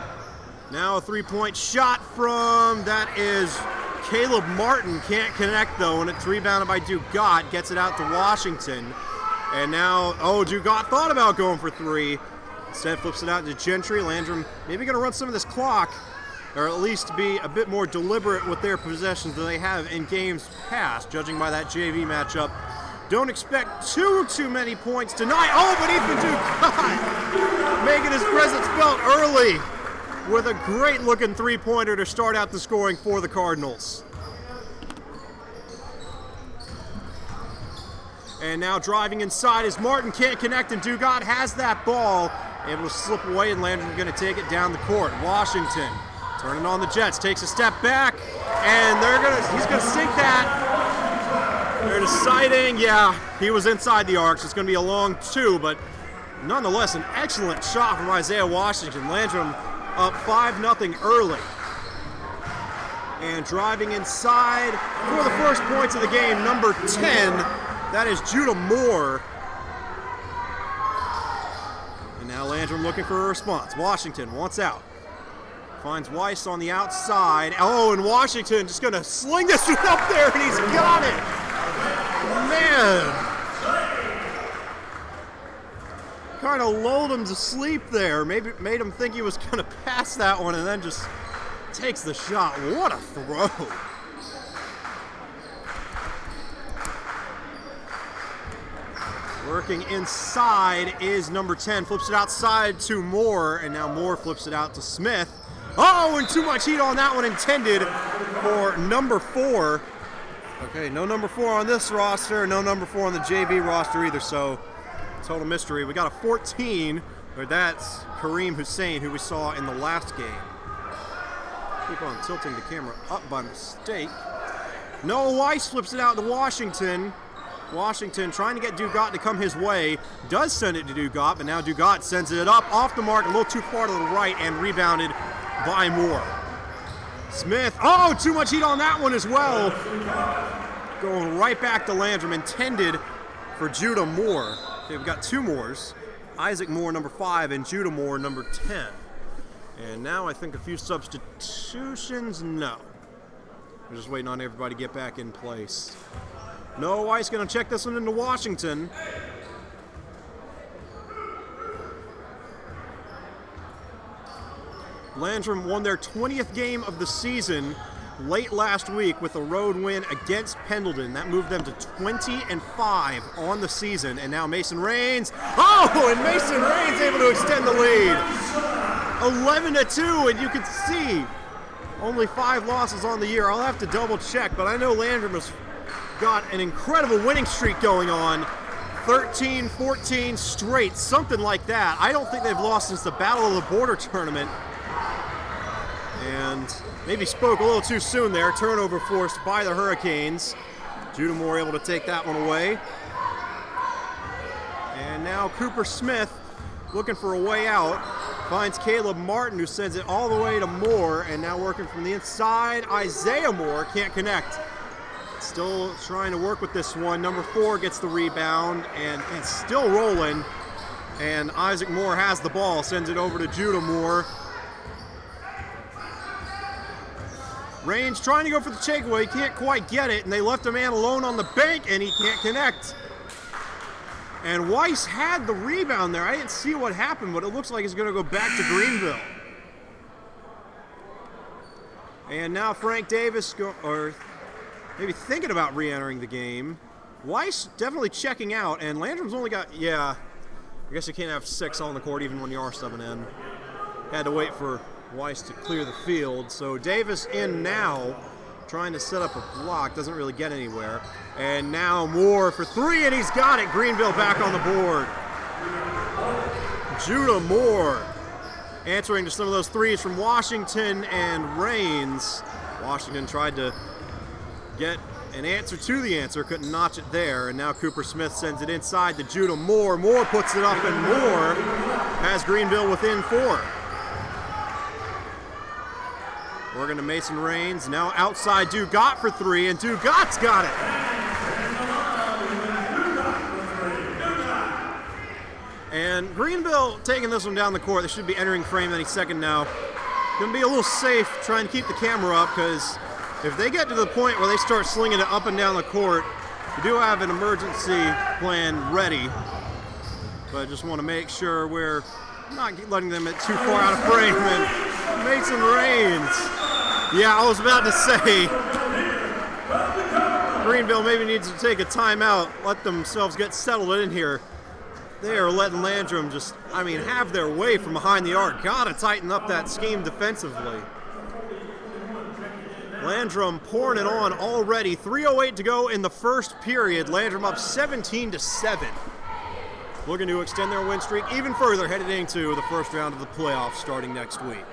[SPEAKER 1] Now a three-point shot from, that is Caleb Martin. Can't connect though, and it's rebounded by Dugat. Gets it out to Washington. And now, Dugat thought about going for three. Instead flips it out to Gentry. Landrum maybe going to run some of this clock, or at least be a bit more deliberate with their possessions than they have in games past, judging by that JV matchup. Don't expect too many points tonight. But Ethan Dugat making his presence felt early with a great-looking three-pointer to start out the scoring for the Cardinals. And now driving inside is Martin, can't connect, and Dugat has that ball. Able to slip away, and Landrum going to take it down the court. Washington turning on the Jets, takes a step back, and he's gonna sink that. They're deciding, he was inside the arc, so it's gonna be a long two, but nonetheless, an excellent shot from Isaiah Washington. Landrum up 5-0 early. And driving inside for the first points of the game, number 10, that is Judah Moore. And now Landrum looking for a response. Washington wants out. Finds Weiss on the outside. And Washington just going to sling this one up there, and he's got it. Man. Kind of lulled him to sleep there. Maybe made him think he was going to pass that one, and then just takes the shot. What a throw. Working inside is number 10. Flips it outside to Moore, and now Moore flips it out to Smith. And too much heat on that one, intended for number 4. Okay, no number 4 on this roster, no number 4 on the JV roster either, so total mystery. We got a 14, or that's Kareem Hussein, who we saw in the last game. Keep on tilting the camera up by mistake. Noah Weiss flips it out to Washington. Washington trying to get Dugat to come his way. Does send it to Dugat, but now Dugat sends it up off the mark, a little too far to the right, and rebounded by Moore. Smith, too much heat on that one as well. Going right back to Landrum, intended for Judah Moore. Okay, we've got two Moores. Isaac Moore, number 5, and Judah Moore, number 10. And now I think a few substitutions, no. We're just waiting on everybody to get back in place. Noah Weiss going to check this one into Washington. Landrum won their 20th game of the season late last week with a road win against Pendleton. That moved them to 20-5 on the season. And now Mason Rains. And Mason Rains able to extend the lead. 11-2, and you can see only 5 losses on the year. I'll have to double check, but I know Landrum has got an incredible winning streak going on. 13, 14 straight, something like that. I don't think they've lost since the Battle of the Border tournament. And maybe spoke a little too soon there. Turnover forced by the Hurricanes. Judah Moore able to take that one away. And now Cooper Smith looking for a way out. Finds Caleb Martin, who sends it all the way to Moore, and now working from the inside, Isaiah Moore can't connect. Still trying to work with this one. Number 4 gets the rebound, and still rolling. And Isaac Moore has the ball, sends it over to Judah Moore. Range trying to go for the takeaway, he can't quite get it, and they left a man alone on the bank, and he can't connect. And Weiss had the rebound there. I didn't see what happened, but it looks like he's going to go back to Greenville. And now Frank Davis, maybe thinking about re-entering the game. Weiss definitely checking out, and Landrum's only got, I guess you can't have 6 on the court even when you are subbing in. Had to wait for Weiss to clear the field. So Davis in now, trying to set up a block, doesn't really get anywhere. And now Moore for 3, and he's got it. Greenville back on the board. Judah Moore answering to some of those threes from Washington and Raines. Washington tried to get an answer to the answer, couldn't notch it there, and now Cooper Smith sends it inside to Judah Moore. Moore puts it up, and Moore has Greenville within 4. We're going to Mason Raines, now outside Dugat for 3, and Dugat's got it. And Greenville taking this one down the court. They should be entering frame any second now. Going to be a little safe trying to keep the camera up, because if they get to the point where they start slinging it up and down the court, we do have an emergency plan ready. But I just want to make sure we're not letting them get too far out of frame. And Mason Raines. Yeah, I was about to say, Greenville maybe needs to take a timeout, let themselves get settled in here. They are letting Landrum just, have their way from behind the arc. Gotta tighten up that scheme defensively. Landrum pouring it on already. 3:08 to go in the first period. Landrum up 17-7. Looking to extend their win streak even further headed into the first round of the playoffs starting next week.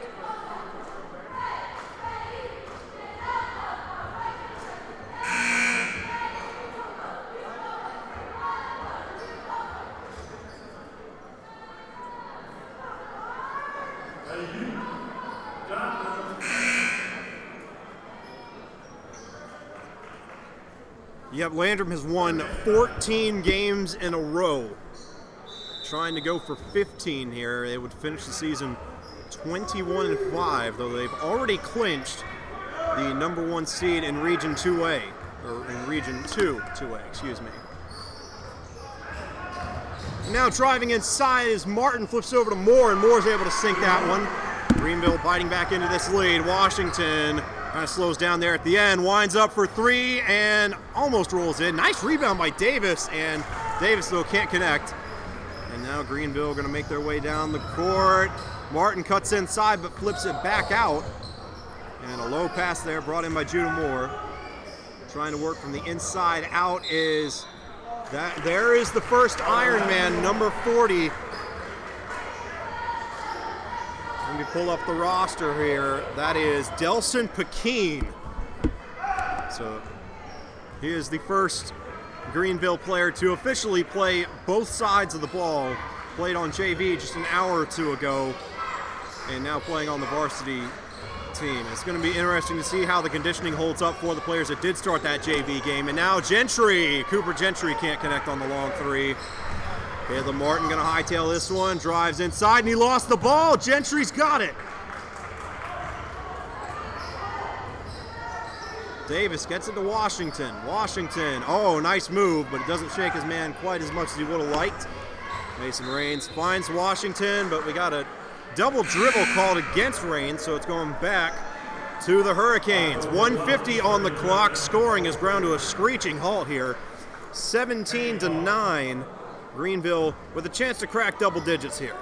[SPEAKER 1] Yep, Landrum has won 14 games in a row. Trying to go for 15 here. They would finish the season 21-5, though they've already clinched the number 1 seed in Region 2A, or in Region 2A, excuse me. Now driving inside as Martin flips over to Moore, and Moore's able to sink that one. Greenville biting back into this lead. Washington kind of slows down there at the end, winds up for 3, and almost rolls in. Nice rebound by Davis, and Davis, though, can't connect. And now Greenville going to make their way down the court. Martin cuts inside, but flips it back out. And a low pass there brought in by Judah Moore. Trying to work from the inside out is that. There is the first Ironman, number 40. Let me pull up the roster here. That is Delson Pekin. So he is the first Greenville player to officially play both sides of the ball. Played on JV just an hour or 2 ago, and now playing on the varsity team. It's going to be interesting to see how the conditioning holds up for the players that did start that JV game. And now Gentry, Cooper Gentry can't connect on the long 3. Caleb Martin going to hightail this one, drives inside, and he lost the ball. Gentry's got it. Davis gets it to Washington. Washington, oh, nice move, but it doesn't shake his man quite as much as he would have liked. Mason Raines finds Washington, but we got a double dribble called against Raines, so it's going back to the Hurricanes. 1:50 on the clock. Scoring is ground to a screeching halt here. 17-9. Greenville with a chance to crack double digits here.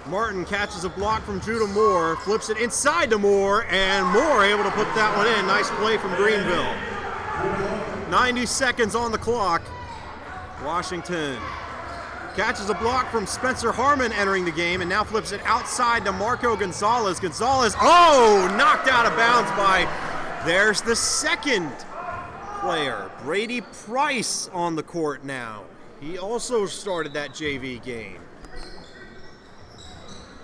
[SPEAKER 1] Martin catches a block from Judah Moore, flips it inside to Moore, and Moore able to put that one in. Nice play from Greenville. 90 seconds on the clock. Washington catches a block from Spencer Harmon entering the game, and now flips it outside to Marco Gonzalez. Gonzalez, oh, knocked out of bounds by, there's the second player. Brady Price on the court now. He also started that JV game.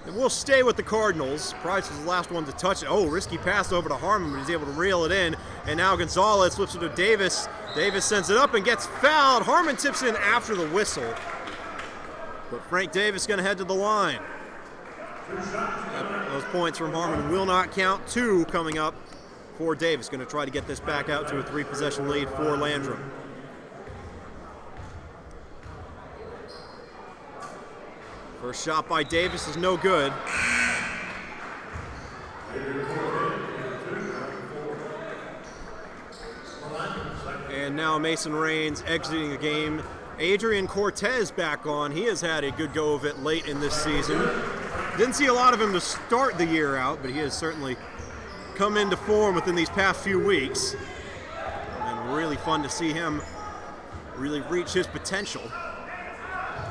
[SPEAKER 1] And we'll stay with the Cardinals. Price was the last one to touch it. Oh, risky pass over to Harmon, but he's able to reel it in. And now Gonzalez flips it to Davis. Davis sends it up and gets fouled. Harmon tips in after the whistle. But Frank Davis going to head to the line. Those points from Harmon will not count. 2 coming up for Davis. Going to try to get this back out to a 3-possession lead for Landrum. First shot by Davis is no good. And now Mason Raines exiting the game. Adrian Cortez back on. He has had a good go of it late in this season. Didn't see a lot of him to start the year out, but he has certainly come into form within these past few weeks. And really fun to see him really reach his potential.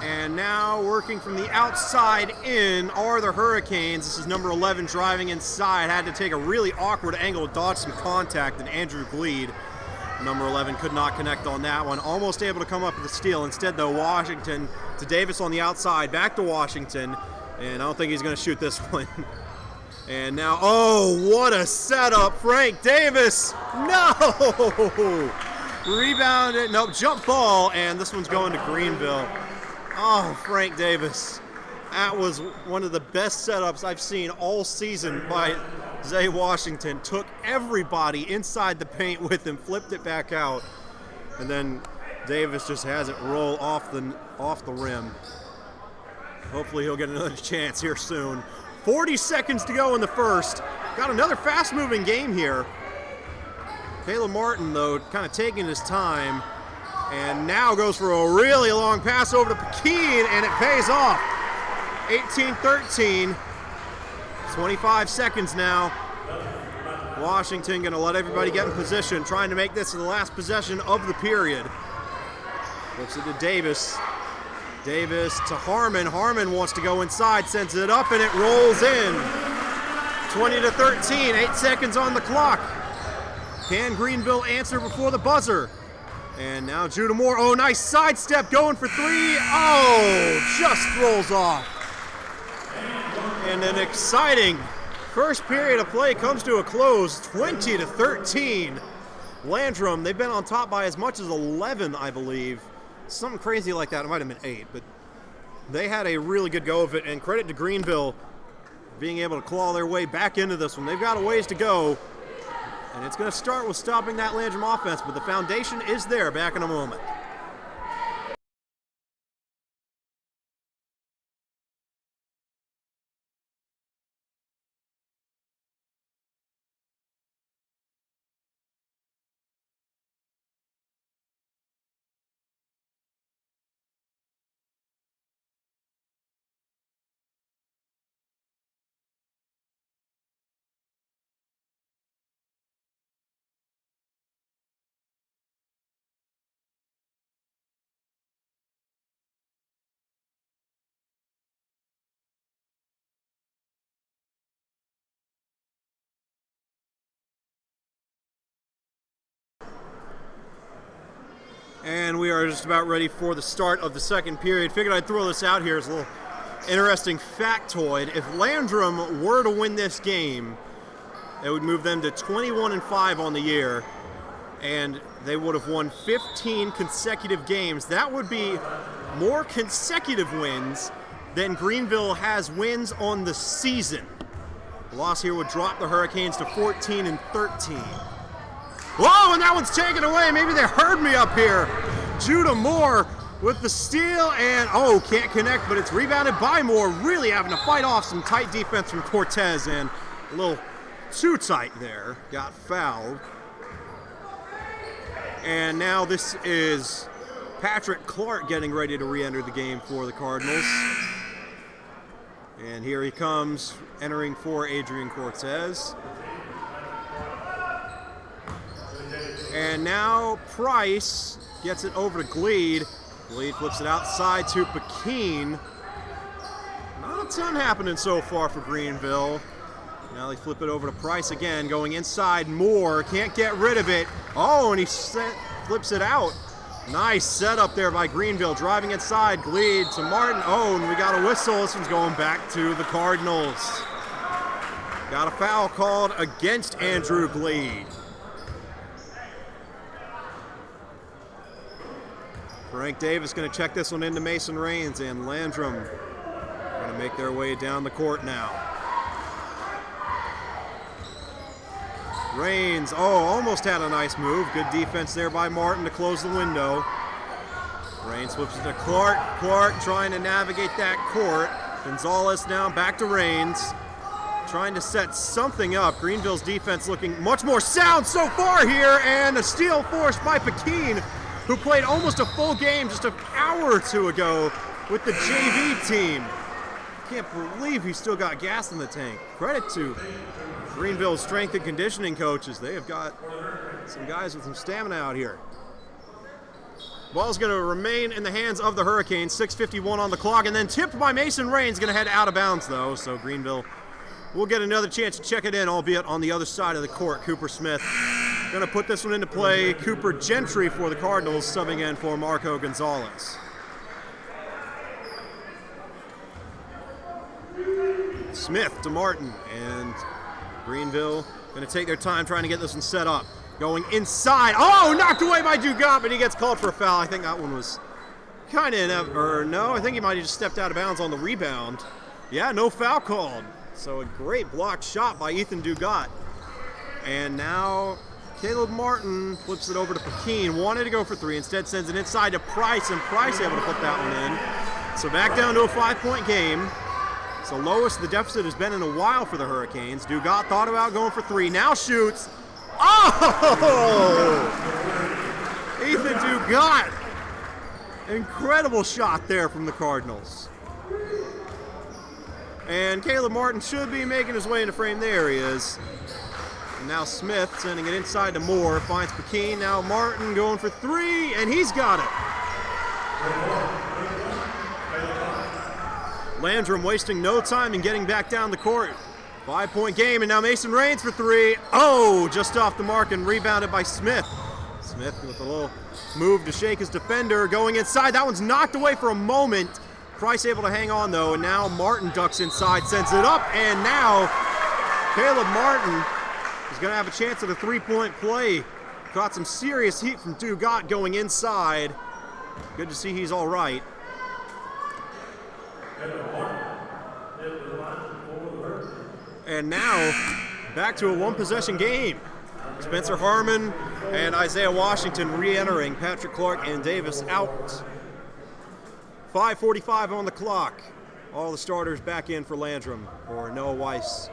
[SPEAKER 1] And now working from the outside in are the Hurricanes. This is number 11 driving inside. Had to take a really awkward angle to dodge some contact, and Andrew Gleed, number 11, could not connect on that one. Almost able to come up with a steal. Instead, though, Washington to Davis on the outside. Back to Washington. And I don't think he's going to shoot this one. And now, oh, what a setup. Frank Davis. No! Rebounded. Nope, jump ball. And this one's going to Greenville. Oh, Frank Davis. That was one of the best setups I've seen all season by Zay Washington. Took everybody inside the paint with him, flipped it back out, and then Davis just has it roll off the rim. Hopefully he'll get another chance here soon. 40 seconds to go in the first. Got another fast-moving game here. Caleb Martin, though, kind of taking his time. And now goes for a really long pass over to Pekin, and it pays off. 18-13. 25 seconds now. Washington going to let everybody get in position, trying to make this the last possession of the period. Flips it to Davis. Davis to Harmon. Harmon wants to go inside, sends it up, and it rolls in. 20-13, 8 seconds on the clock. Can Greenville answer before the buzzer? And now Judah Moore. Oh, nice sidestep going for 3. Oh, just rolls off. And an exciting first period of play comes to a close, 20-13. Landrum, they've been on top by as much as 11, I believe. Something crazy like that. It might have been 8, but they had a really good go of it. And credit to Greenville being able to claw their way back into this one. They've got a ways to go. And it's going to start with stopping that Landrum offense, but the foundation is there. Back in a moment. And we are just about ready for the start of the second period. Figured I'd throw this out here as a little interesting factoid. If Landrum were to win this game, it would move them to 21-5 on the year, and they would have won 15 consecutive games. That would be more consecutive wins than Greenville has wins on the season. The loss here would drop the Hurricanes to 14-13. Whoa, and that one's taken away. Maybe they heard me up here. Judah Moore with the steal, and oh, can't connect, but it's rebounded by Moore. Really having to fight off some tight defense from Cortez, and a little too tight there. Got fouled. And now this is Patrick Clark getting ready to re-enter the game for the Cardinals. And here he comes, entering for Adrian Cortez. And now Price gets it over to Gleed. Gleed flips it outside to Pekin. Not a ton happening so far for Greenville. Now they flip it over to Price again, going inside. Moore can't get rid of it. Oh, and he flips it out. Nice setup there by Greenville, driving inside. Gleed to Martin. Oh, and we got a whistle. This one's going back to the Cardinals. Got a foul called against Andrew Gleed. Frank Davis going to check this one into Mason Rains, and Landrum going to make their way down the court now. Rains, almost had a nice move. Good defense there by Martin to close the window. Rains flips it to Clark. Clark trying to navigate that court. Gonzalez now back to Rains, trying to set something up. Greenville's defense looking much more sound so far here, and a steal forced by Pregame, who played almost a full game just an hour or two ago with the JV team. Can't believe he still got gas in the tank. Credit to Greenville's strength and conditioning coaches. They have got some guys with some stamina out here. Ball's going to remain in the hands of the Hurricanes. 6:51 on the clock, and then tipped by Mason Rains. Going to head out of bounds, though, so Greenville will get another chance to check it in, albeit on the other side of the court. Cooper Smith going to put this one into play. Cooper Gentry for the Cardinals, subbing in for Marco Gonzalez. Smith to Martin, and Greenville going to take their time trying to get this one set up. Going inside. Oh, knocked away by Dugat, but he gets called for a foul. I think that one was kind of, or no, I think he might have just stepped out of bounds on the rebound. Yeah, no foul called. So a great blocked shot by Ethan Dugat. And now Caleb Martin flips it over to Pregame. Wanted to go for three, instead sends it inside to Price, and Price able to put that one in. So back down to a 5-point game. It's the lowest the deficit has been in a while for the Hurricanes. Dugat thought about going for three, now shoots. Oh! Ethan Dugat. Incredible shot there from the Cardinals. And Caleb Martin should be making his way into frame. There he is. And now Smith sending it inside to Moore. Finds Pregame. Now Martin going for three, and he's got it. Landrum wasting no time in getting back down the court. 5-point game, and now Mason Rains for three. Oh, just off the mark and rebounded by Smith. Smith with a little move to shake his defender. Going inside. That one's knocked away for a moment. Price able to hang on, though, and now Martin ducks inside, sends it up, and now Caleb Martin is going to have a chance at a three-point play. Caught some serious heat from Dugat going inside. Good to see he's all right. And now, back to a one-possession game. Spencer Harmon and Isaiah Washington re-entering. Patrick Clark and Davis out. 5:45 on the clock. All the starters back in for Landrum. Or Noah Weiss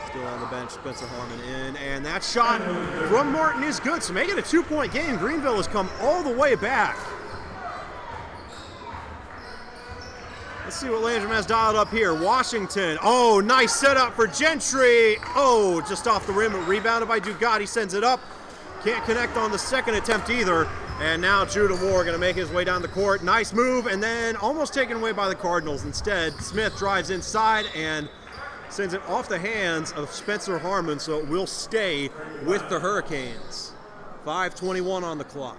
[SPEAKER 1] still on the bench. Spencer Harmon in. And that shot from Martin is good. So make it a 2-point game. Greenville has come all the way back. Let's see what Landrum has dialed up here. Washington. Oh, nice setup for Gentry. Oh, just off the rim. Rebounded by Dugat. He sends it up. Can't connect on the second attempt either. And now Judah Moore going to make his way down the court. Nice move, and then almost taken away by the Cardinals. Instead, Smith drives inside and sends it off the hands of Spencer Harmon, so it will stay with the Hurricanes. 5:21 on the clock.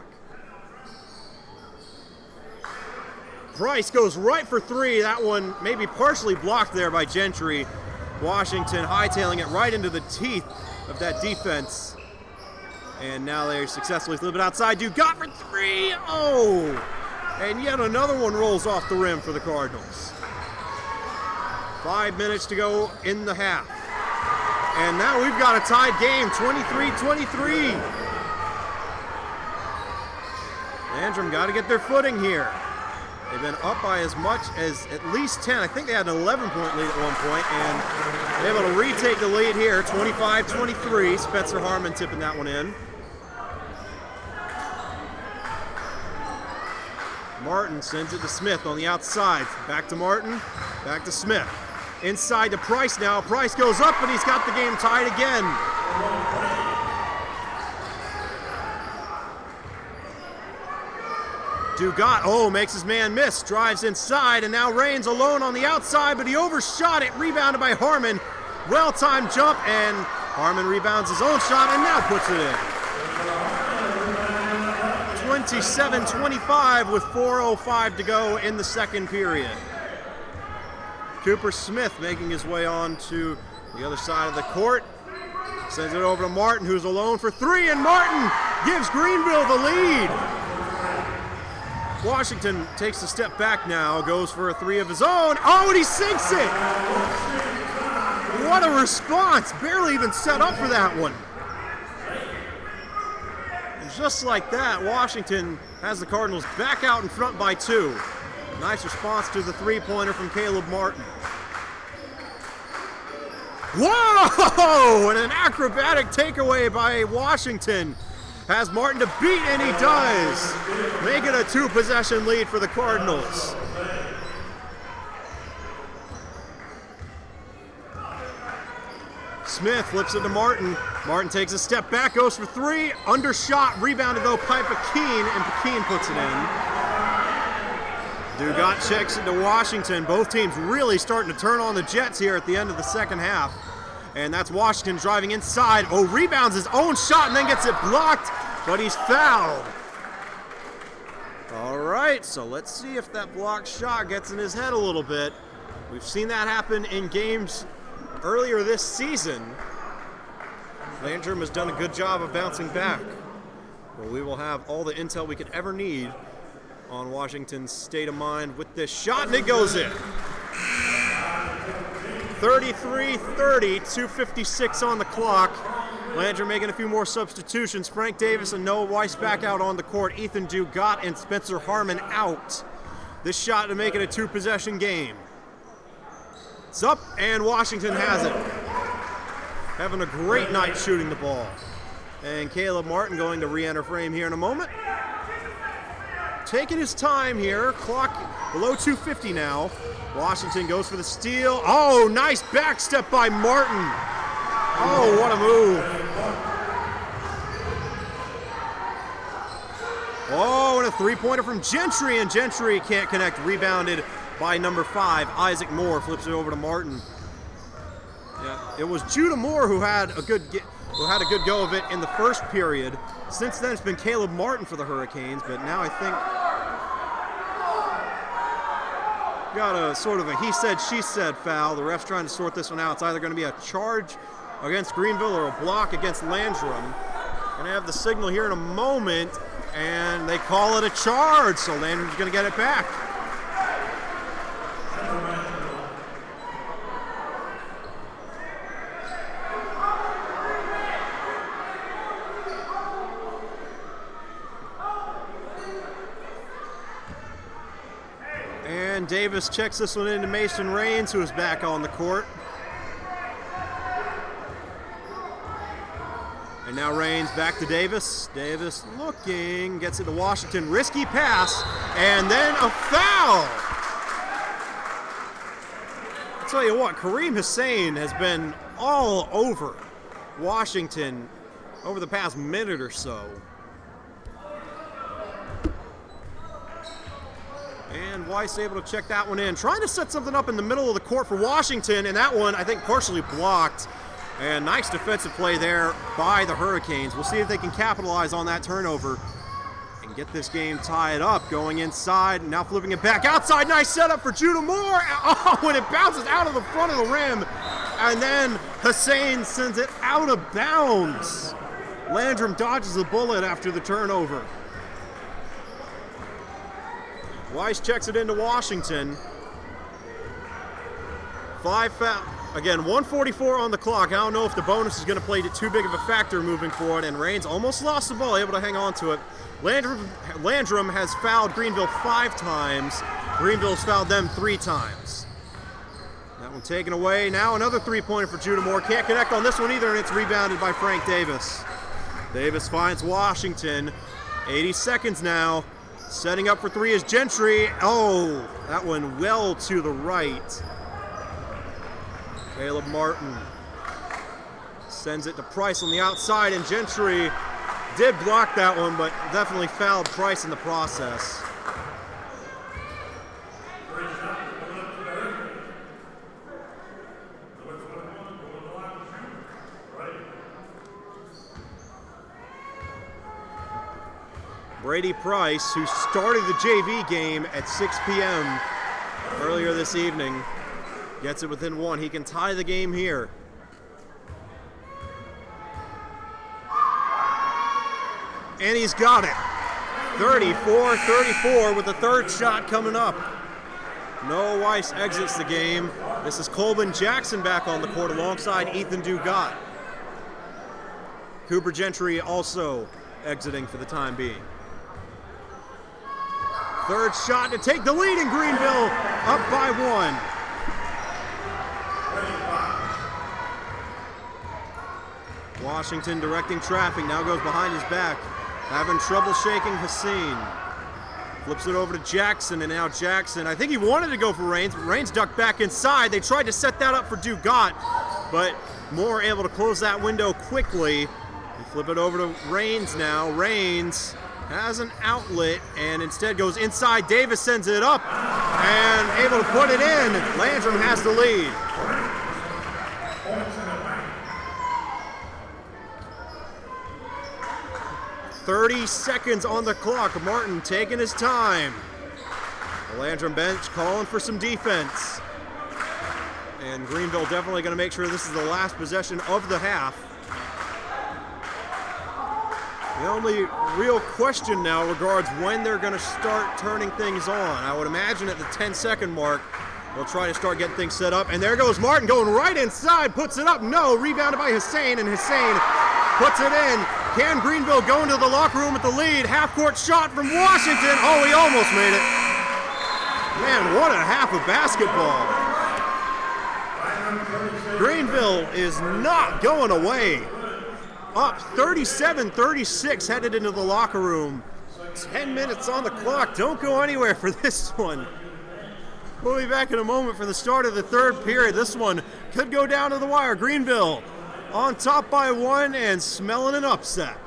[SPEAKER 1] Price goes right for three. That one maybe partially blocked there by Gentry. Washington hightailing it right into the teeth of that defense. And now they're successfully flip it outside. Dugat for three. Oh! And yet another one rolls off the rim for the Cardinals. 5 minutes to go in the half. And now we've got a tied game, 23-23. Landrum got to get their footing here. They've been up by as much as at least 10. I think they had an 11-point lead at one point, and they're able to retake the lead here, 25-23. Spencer Harmon tipping that one in. Martin sends it to Smith on the outside. Back to Martin, back to Smith. Inside to Price now. Price goes up, and he's got the game tied again. Dugat, makes his man miss. Drives inside, and now Rains alone on the outside, but he overshot it. Rebounded by Harmon. Well-timed jump, and Harmon rebounds his own shot and now puts it in. 27-25 with 4:05 to go in the second period. Cooper Smith making his way on to the other side of the court. Sends it over to Martin, who's alone for three, and Martin gives Greenville the lead. Washington takes a step back now, goes for a three of his own. Oh, and he sinks it! What a response! Barely even set up for that one. And just like that, Washington has the Cardinals back out in front by 2. Nice response to the three-pointer from Caleb Martin. Whoa! And an acrobatic takeaway by Washington. Has Martin to beat, and he does. Make it a 2-possession lead for the Cardinals. Smith flips it to Martin. Martin takes a step back, goes for 3. Undershot, rebounded though by Pekin, and Pekin puts it in. Dugat checks it to Washington. Both teams really starting to turn on the Jets here at the end of the second half. And that's Washington driving inside. Oh, rebounds his own shot and then gets it blocked, but he's fouled. All right, so let's see if that blocked shot gets in his head a little bit. We've seen that happen in games earlier this season. Landrum has done a good job of bouncing back. Well, we will have all the intel we could ever need on Washington's state of mind with this shot, and it goes in. 33-30, 2:56 on the clock. Landrum making a few more substitutions. Frank Davis and Noah Weiss back out on the court. Ethan Dugat and Spencer Harmon out. This shot to make it a 2-possession game. It's up, and Washington has it. Having a great night shooting the ball. And Caleb Martin going to re-enter frame here in a moment. Taking his time here. Clock below 2:50 now. Washington goes for the steal. Oh, nice back step by Martin. Oh, what a move. Oh, and a three-pointer from Gentry, and Gentry can't connect. Rebounded by number 5. Isaac Moore flips it over to Martin. Yeah, it was Judah Moore who had a good go of it in the first period. Since then, it's been Caleb Martin for the Hurricanes, but now I think got a sort of a he said, she said foul. The ref's trying to sort this one out. It's either going to be a charge against Greenville or a block against Landrum. Going to have the signal here in a moment, and they call it a charge, so Landrum's going to get it back. And Davis checks this one into Mason Raines, who is back on the court. And now Raines back to Davis. Davis looking, gets it to Washington. Risky pass, and then a foul. I'll tell you what, Kareem Hussein has been all over Washington over the past minute or so. And Weiss able to check that one in. Trying to set something up in the middle of the court for Washington, and that one, I think, partially blocked. And nice defensive play there by the Hurricanes. We'll see if they can capitalize on that turnover and get this game tied up. Going inside, now flipping it back outside. Nice setup for Judah Moore. Oh, and it bounces out of the front of the rim. And then Hussein sends it out of bounds. Landrum dodges the bullet after the turnover. Weiss checks it into Washington. 5 foul. Again, 1:44 on the clock. I don't know if the bonus is going to play too big of a factor moving forward, and Raines almost lost the ball, able to hang on to it. Landrum has fouled Greenville 5 times. Greenville's fouled them 3 times. That one taken away. Now another three-pointer for Judah Moore. Can't connect on this one either, and it's rebounded by Frank Davis. Davis finds Washington. 80 seconds now. Setting up for 3 is Gentry. Oh, that one well to the right. Caleb Martin sends it to Price on the outside, and Gentry did block that one, but definitely fouled Price in the process. Brady Price, who started the JV game at 6 p.m. earlier this evening, gets it within 1. He can tie the game here. And he's got it. 34-34 with the third shot coming up. Noah Weiss exits the game. This is Coleman Jackson back on the court alongside Ethan Dugat. Cooper Gentry also exiting for the time being. Third shot to take the lead in Greenville, up by 1. Washington directing traffic, now goes behind his back. Having trouble shaking Hussein. Flips it over to Jackson, and now Jackson, I think he wanted to go for Raines, but Raines ducked back inside. They tried to set that up for Dugat, but Moore able to close that window quickly. They flip it over to Raines now. Raines has an outlet and instead goes inside. Davis sends it up and able to put it in. Landrum has the lead. 30 seconds on the clock. Martin taking his time. The Landrum bench calling for some defense. And Greenville definitely going to make sure this is the last possession of the half. The only real question now regards when they're going to start turning things on. I would imagine at the 10-second mark, they'll try to start getting things set up. And there goes Martin going right inside, puts it up. No, rebounded by Hussein, and Hussein puts it in. Can Greenville go into the locker room with the lead? Half-court shot from Washington. Oh, he almost made it. Man, what a half of basketball. Greenville is not going away. Up 37-36 headed into the locker room. 10 minutes on the clock. Don't go anywhere for this one. We'll be back in a moment for the start of the third period. This one could go down to the wire. Greenville on top by 1 and smelling an upset.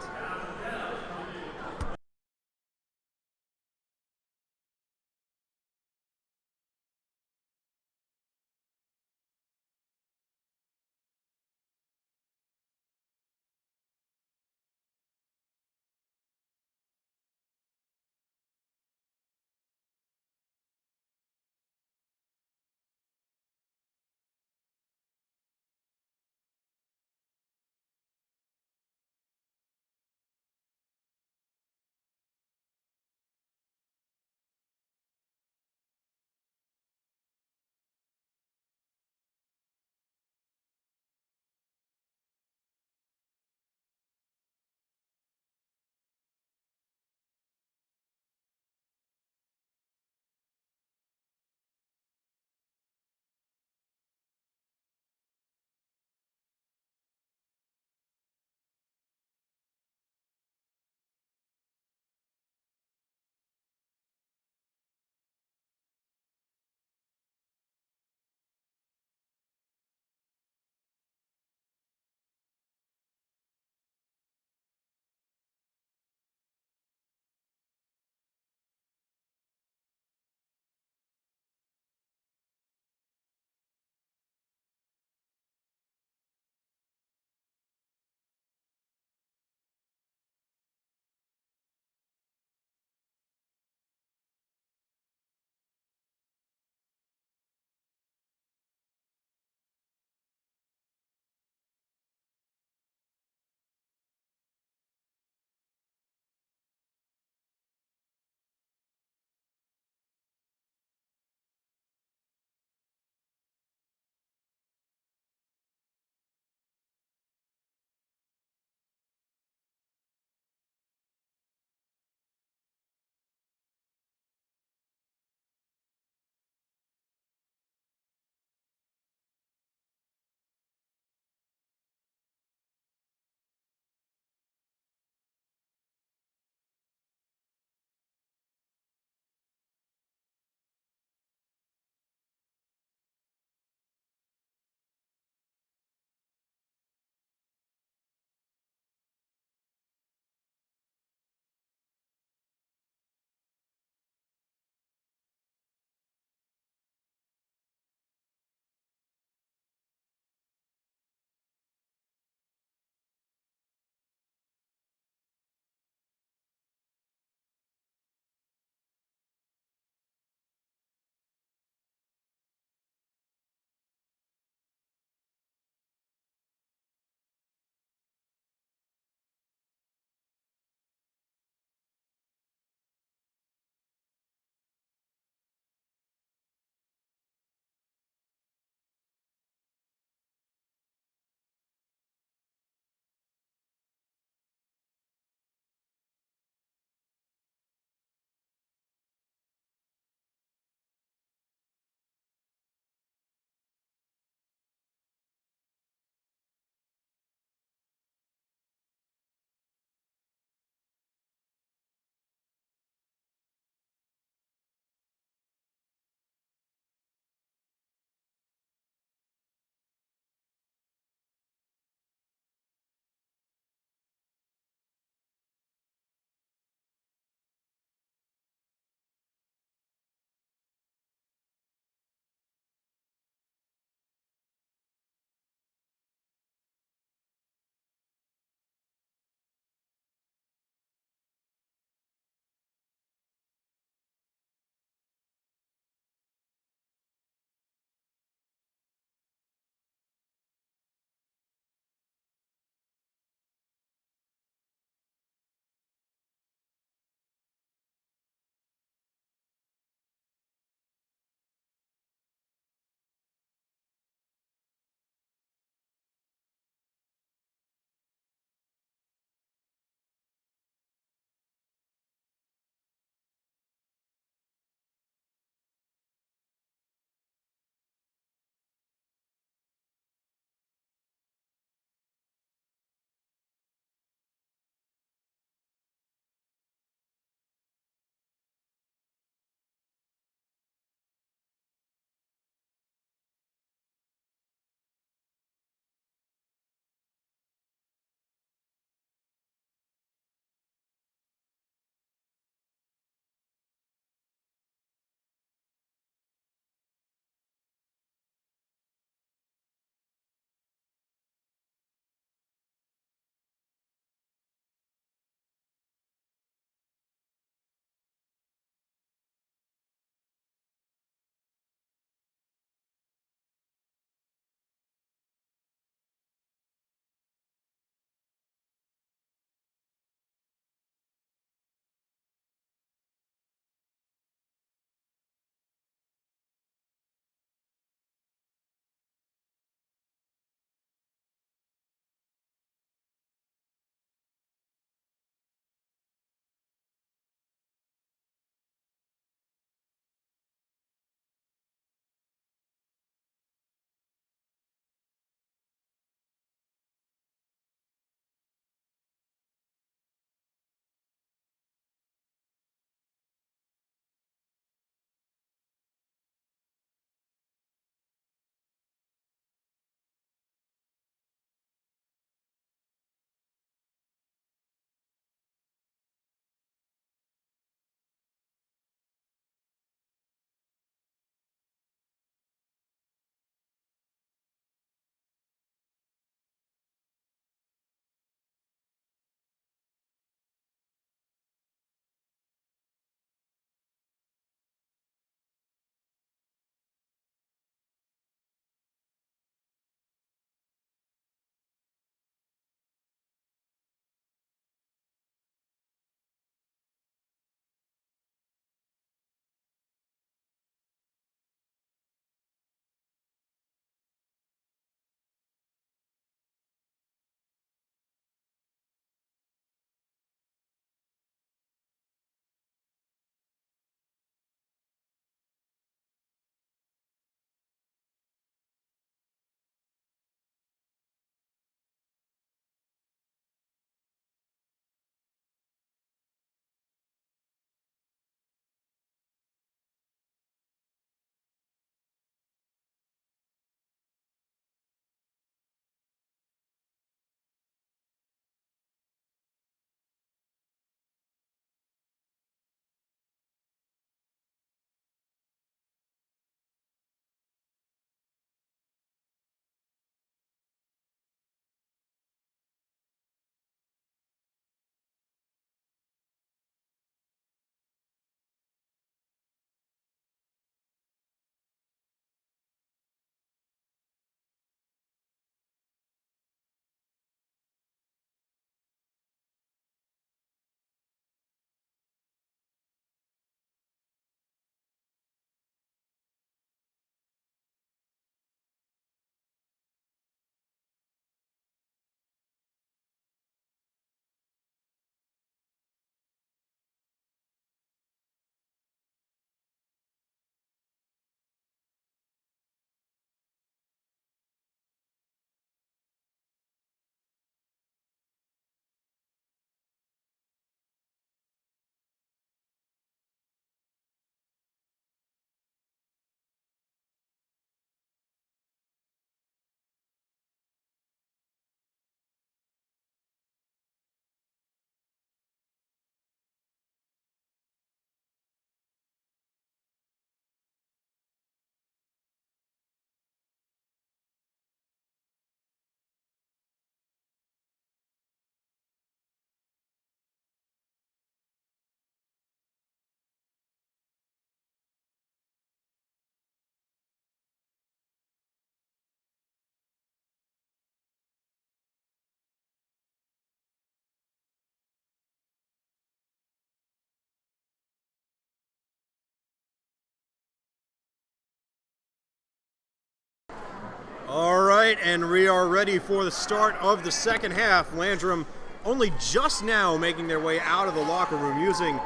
[SPEAKER 1] right, and we are ready for the start of the second half. Landrum only just now making their way out of the locker room, using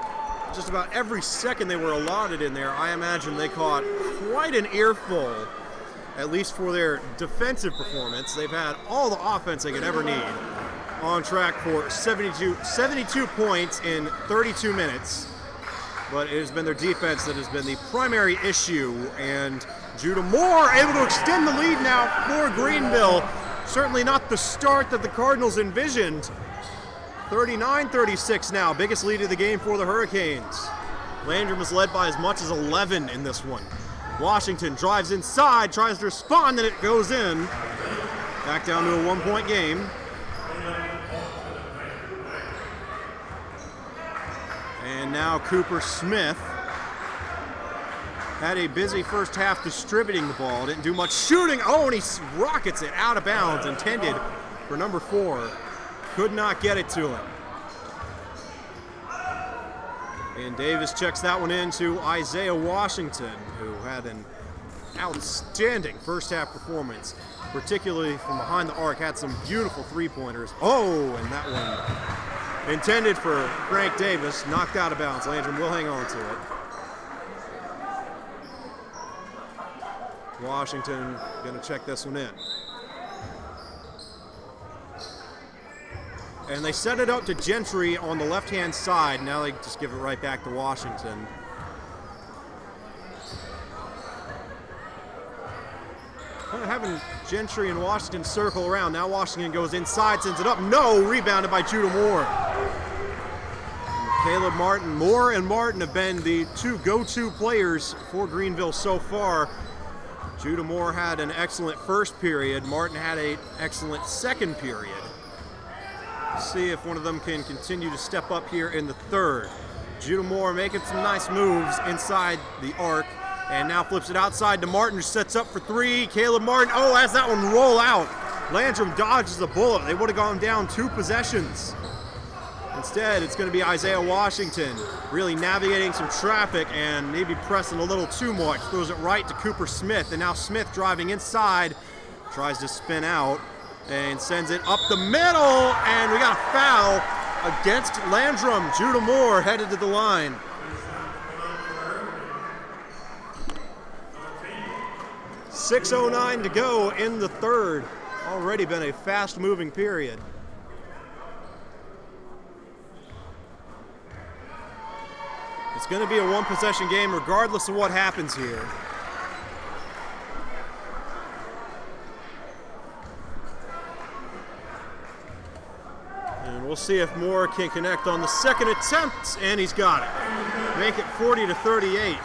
[SPEAKER 1] just about every second they were allotted in there. I imagine they caught quite an earful, at least for their defensive performance. They've had all the offense they could ever need. On track for 72 points in 32 minutes. But it has been their defense that has been the primary issue. And Judah Moore able to extend the lead now for Greenville. Certainly not the start that the Cardinals envisioned. 39-36 now, biggest lead of the game for the Hurricanes. Landrum is led by as much as 11 in this one. Washington drives inside, tries to respond, and it goes in. Back down to a 1-point game. And now Cooper Smith had a busy first half distributing the ball. Didn't do much shooting. Oh, and he rockets it out of bounds, intended for number 4. Could not get it to him. And Davis checks that one in to Isaiah Washington, who had an outstanding first half performance, particularly from behind the arc. Had some beautiful three-pointers. Oh, and that one intended for Frank Davis, knocked out of bounds. Landrum will hang on to it. Washington gonna check this one in. And they set it up to Gentry on the left-hand side. Now they just give it right back to Washington. Kind of having Gentry and Washington circle around. Now Washington goes inside, sends it up. No, rebounded by Judah Moore. And Caleb Martin. Moore and Martin have been the two go-to players for Greenville so far. Judah Moore had an excellent first period. Martin had an excellent second period. See if one of them can continue to step up here in the third. Judah Moore making some nice moves inside the arc, and now flips it outside to Martin, who sets up for 3. Caleb Martin, oh, has that one roll out. Landrum dodges a bullet. They would have gone down 2 possessions. Instead, it's going to be Isaiah Washington really navigating some traffic and maybe pressing a little too much. Throws it right to Cooper Smith, and now Smith driving inside, tries to spin out and sends it up the middle, and we got a foul against Landrum. Judah Moore headed to the line. .609 to go in the third. Already been a fast-moving period. It's going to be a one-possession game regardless of what happens here. And we'll see if Moore can connect on the second attempt, and he's got it. Make it 40-38.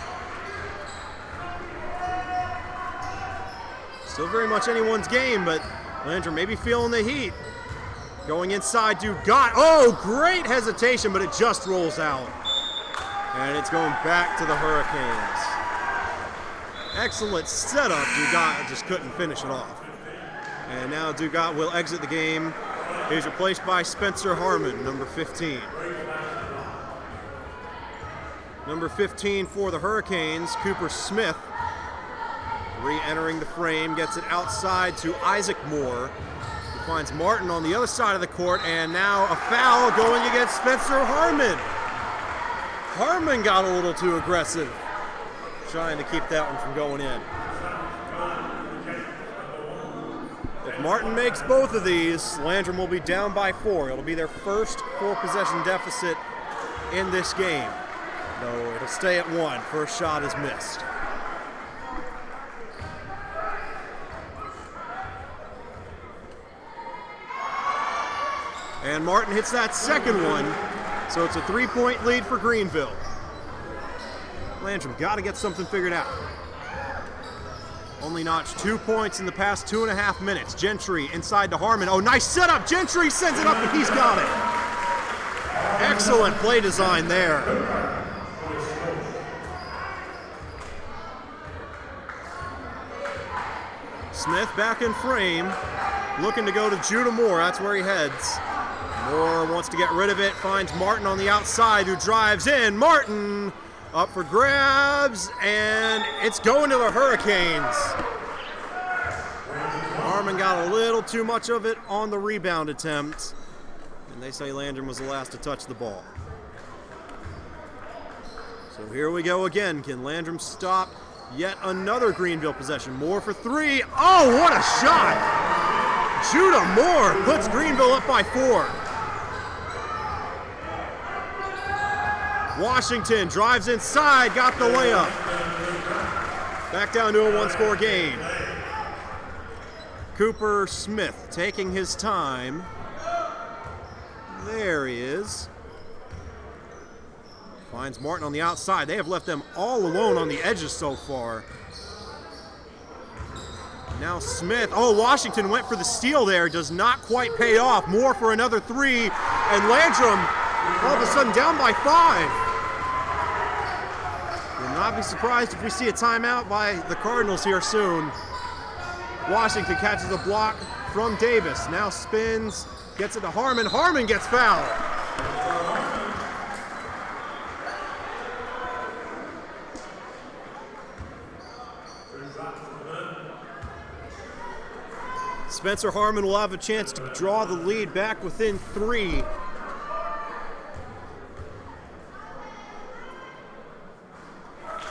[SPEAKER 1] Still very much anyone's game, but Landrum maybe feeling the heat. Going inside, Dugat. Oh, great hesitation, but it just rolls out. And it's going back to the Hurricanes. Excellent setup. Dugat just couldn't finish it off. And now Dugat will exit the game. He's replaced by Spencer Harmon, number 15. Number 15 for the Hurricanes, Cooper Smith. Re-entering the frame, gets it outside to Isaac Moore. He finds Martin on the other side of the court, and now a foul going against Spencer Harmon. Harmon got a little too aggressive, trying to keep that one from going in. If Martin makes both of these, Landrum will be down by 4. It'll be their first 4-possession deficit in this game. Though it'll stay at 1. First shot is missed. And Martin hits that second one, so it's a 3-point lead for Greenville. Landrum got to get something figured out. Only notched 2 points in the past 2.5 minutes. Gentry inside to Harmon. Oh, nice setup. Gentry sends it up, and he's got it. Excellent play design there. Smith back in frame, looking to go to Judah Moore. That's where he heads. Moore wants to get rid of it, finds Martin on the outside, who drives in. Martin up for grabs, and it's going to the Hurricanes. Harmon got a little too much of it on the rebound attempt. And they say Landrum was the last to touch the ball. So here we go again. Can Landrum stop yet another Greenville possession? Moore for three. Oh, what a shot! Judah Moore puts Greenville up by 4. Washington drives inside, got the layup. Back down to a 1-score game. Cooper Smith taking his time. There he is. Finds Martin on the outside. They have left them all alone on the edges so far. Now Smith. Oh, Washington went for the steal there. Does not quite pay off. Moore for another 3. And Landrum all of a sudden down by 5. Will not be surprised if we see a timeout by the Cardinals here soon. Washington catches a block from Davis. Now spins. Gets it to Harmon. Harmon gets fouled. Spencer Harmon will have a chance to draw the lead back within 3.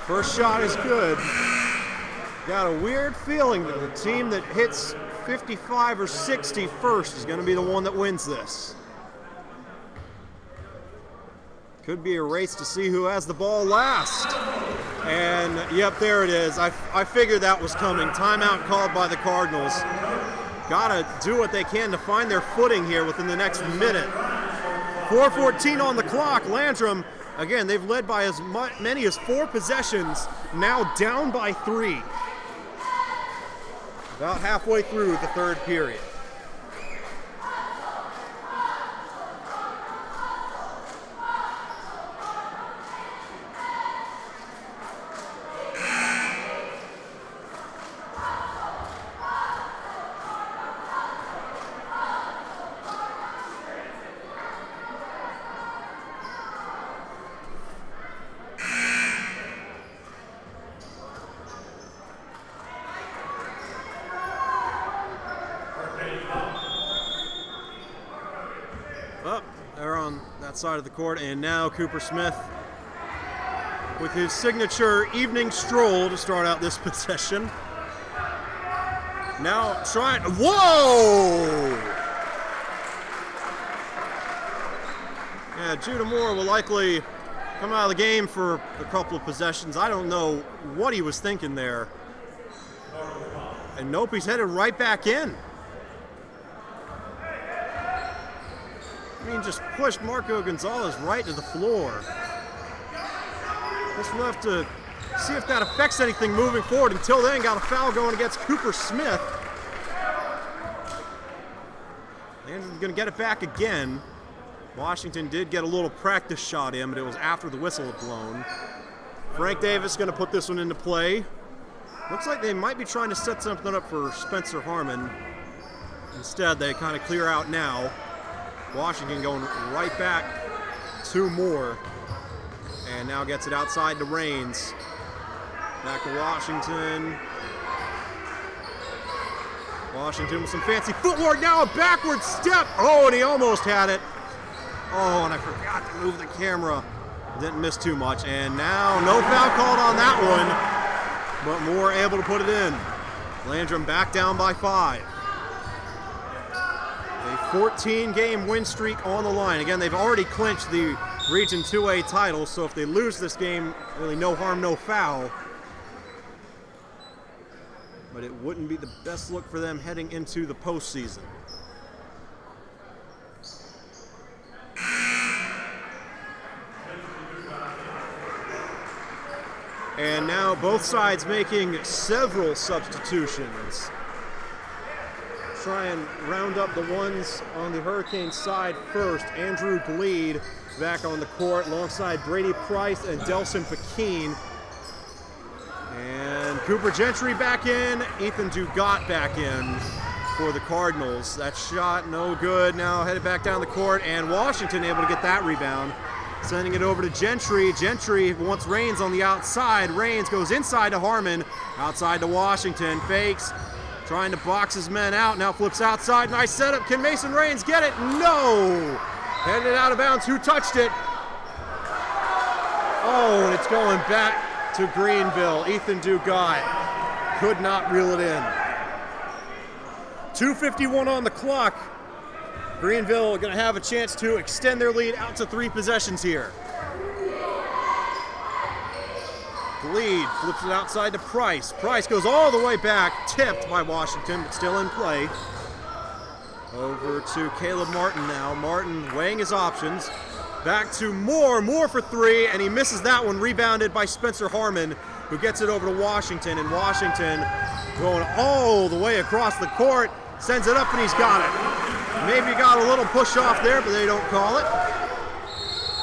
[SPEAKER 1] First shot is good. Got a weird feeling that the team that hits 55 or 60 first is going to be the one that wins this. Could be a race to see who has the ball last. And, yep, there it is. I figured that was coming. Timeout called by the Cardinals. Gotta do what they can to find their footing here within the next minute. 4:14 on the clock. Landrum, again, they've led by as many as 4 possessions, now down by 3. About halfway through the third period. Side of the court, and now Cooper Smith with his signature evening stroll to start out this possession. Now trying, whoa! Yeah, Judah Moore will likely come out of the game for a couple of possessions. I don't know what he was thinking there. And nope, he's headed right back in. Just pushed Marco Gonzalez right to the floor. Just left to see if that affects anything moving forward. Until then, got a foul going against Cooper Smith. Landrum's going to get it back again. Washington did get a little practice shot in, but it was after the whistle had blown. Frank Davis going to put this one into play. Looks like they might be trying to set something up for Spencer Harmon. Instead, they kind of clear out now. Washington going right back 2 more. And now gets it outside to Raines. Back to Washington. Washington with some fancy footwork. Now a backward step. Oh, and he almost had it. Oh, and I forgot to move the camera. Didn't miss too much. And now no foul called on that one. But Moore able to put it in. Landrum back down by 5. A 14-game win streak on the line. Again, they've already clinched the Region 2A title, so if they lose this game, really no harm, no foul. But it wouldn't be the best look for them heading into the postseason. And now both sides making several substitutions. Try and round up the ones on the Hurricane side first. Andrew Bleed back on the court alongside Brady Price and Delson Pekin. And Cooper Gentry back in, Ethan Dugat back in for the Cardinals. That shot no good. Now headed back down the court, and Washington able to get that rebound. Sending it over to Gentry. Gentry wants Raines on the outside. Raines goes inside to Harmon, outside to Washington. Fakes, Trying to box his men out, now flips outside, nice setup. Can Mason Rains get it? No! Headed out of bounds, who touched it? Oh, and it's going back to Greenville. Ethan Dugat could not reel it in. 2:51 on the clock. Greenville going to have a chance to extend their lead out to 3 possessions here. Lead flips it outside to Price. Price goes all the way back, tipped by Washington, but still in play. Over to Caleb Martin now. Martin weighing his options. Back to Moore for 3, and he misses that one, rebounded by Spencer Harmon, who gets it over to Washington, and Washington going all the way across the court, sends it up, and he's got it. Maybe got a little push off there, but they don't call it.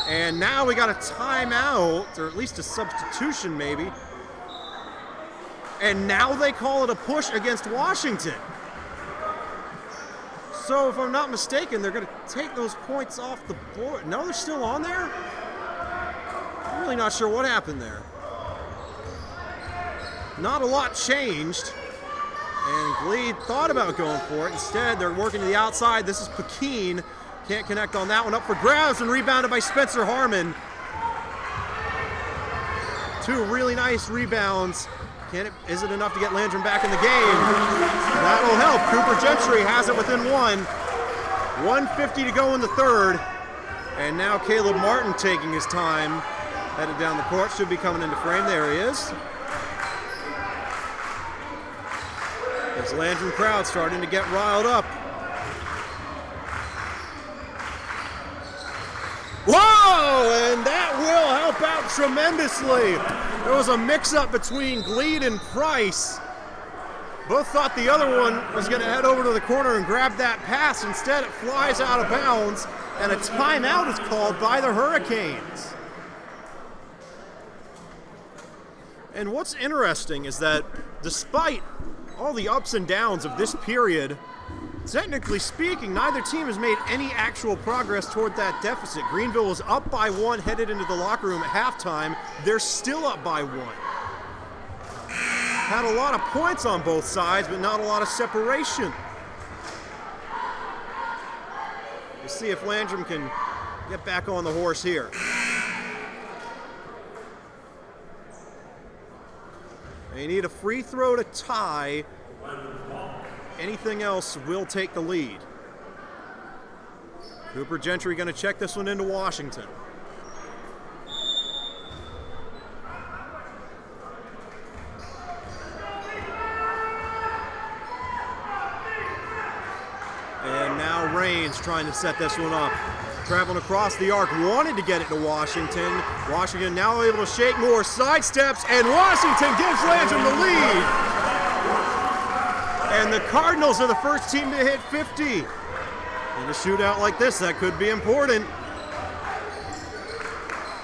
[SPEAKER 1] And now we got a timeout, or at least a substitution maybe. And now they call it a push against Washington. So if I'm not mistaken, they're going to take those points off the board. No, they're still on there? I'm really not sure what happened there. Not a lot changed. And Gleed thought about going for it. Instead, they're working to the outside. This is Pekin. Can't connect on that one. Up for grabs and rebounded by Spencer Harmon. 2 really nice rebounds. Is it enough to get Landrum back in the game? That'll help. Cooper Gentry has it within 1. 1:50 to go in the third. And now Caleb Martin taking his time. Headed down the court. Should be coming into frame. There he is. This Landrum crowd starting to get riled up. Whoa! And that will help out tremendously. There was a mix-up between Gleed and Price. Both thought the other one was going to head over to the corner and grab that pass. Instead, it flies out of bounds, and a timeout is called by the Hurricanes. And what's interesting is that despite all the ups and downs of this period, technically speaking, neither team has made any actual progress toward that deficit. Greenville was up by 1, headed into the locker room at halftime. They're still up by 1. Had a lot of points on both sides, but not a lot of separation. We'll see if Landrum can get back on the horse here. They need a free throw to tie. Anything else will take the lead. Cooper Gentry going to check this one into Washington. And now Rains trying to set this one up. Traveling across the arc, wanted to get it to Washington. Washington now able to shake Moore, sidesteps, and Washington gives Landrum the lead. And the Cardinals are the first team to hit 50. In a shootout like this, that could be important.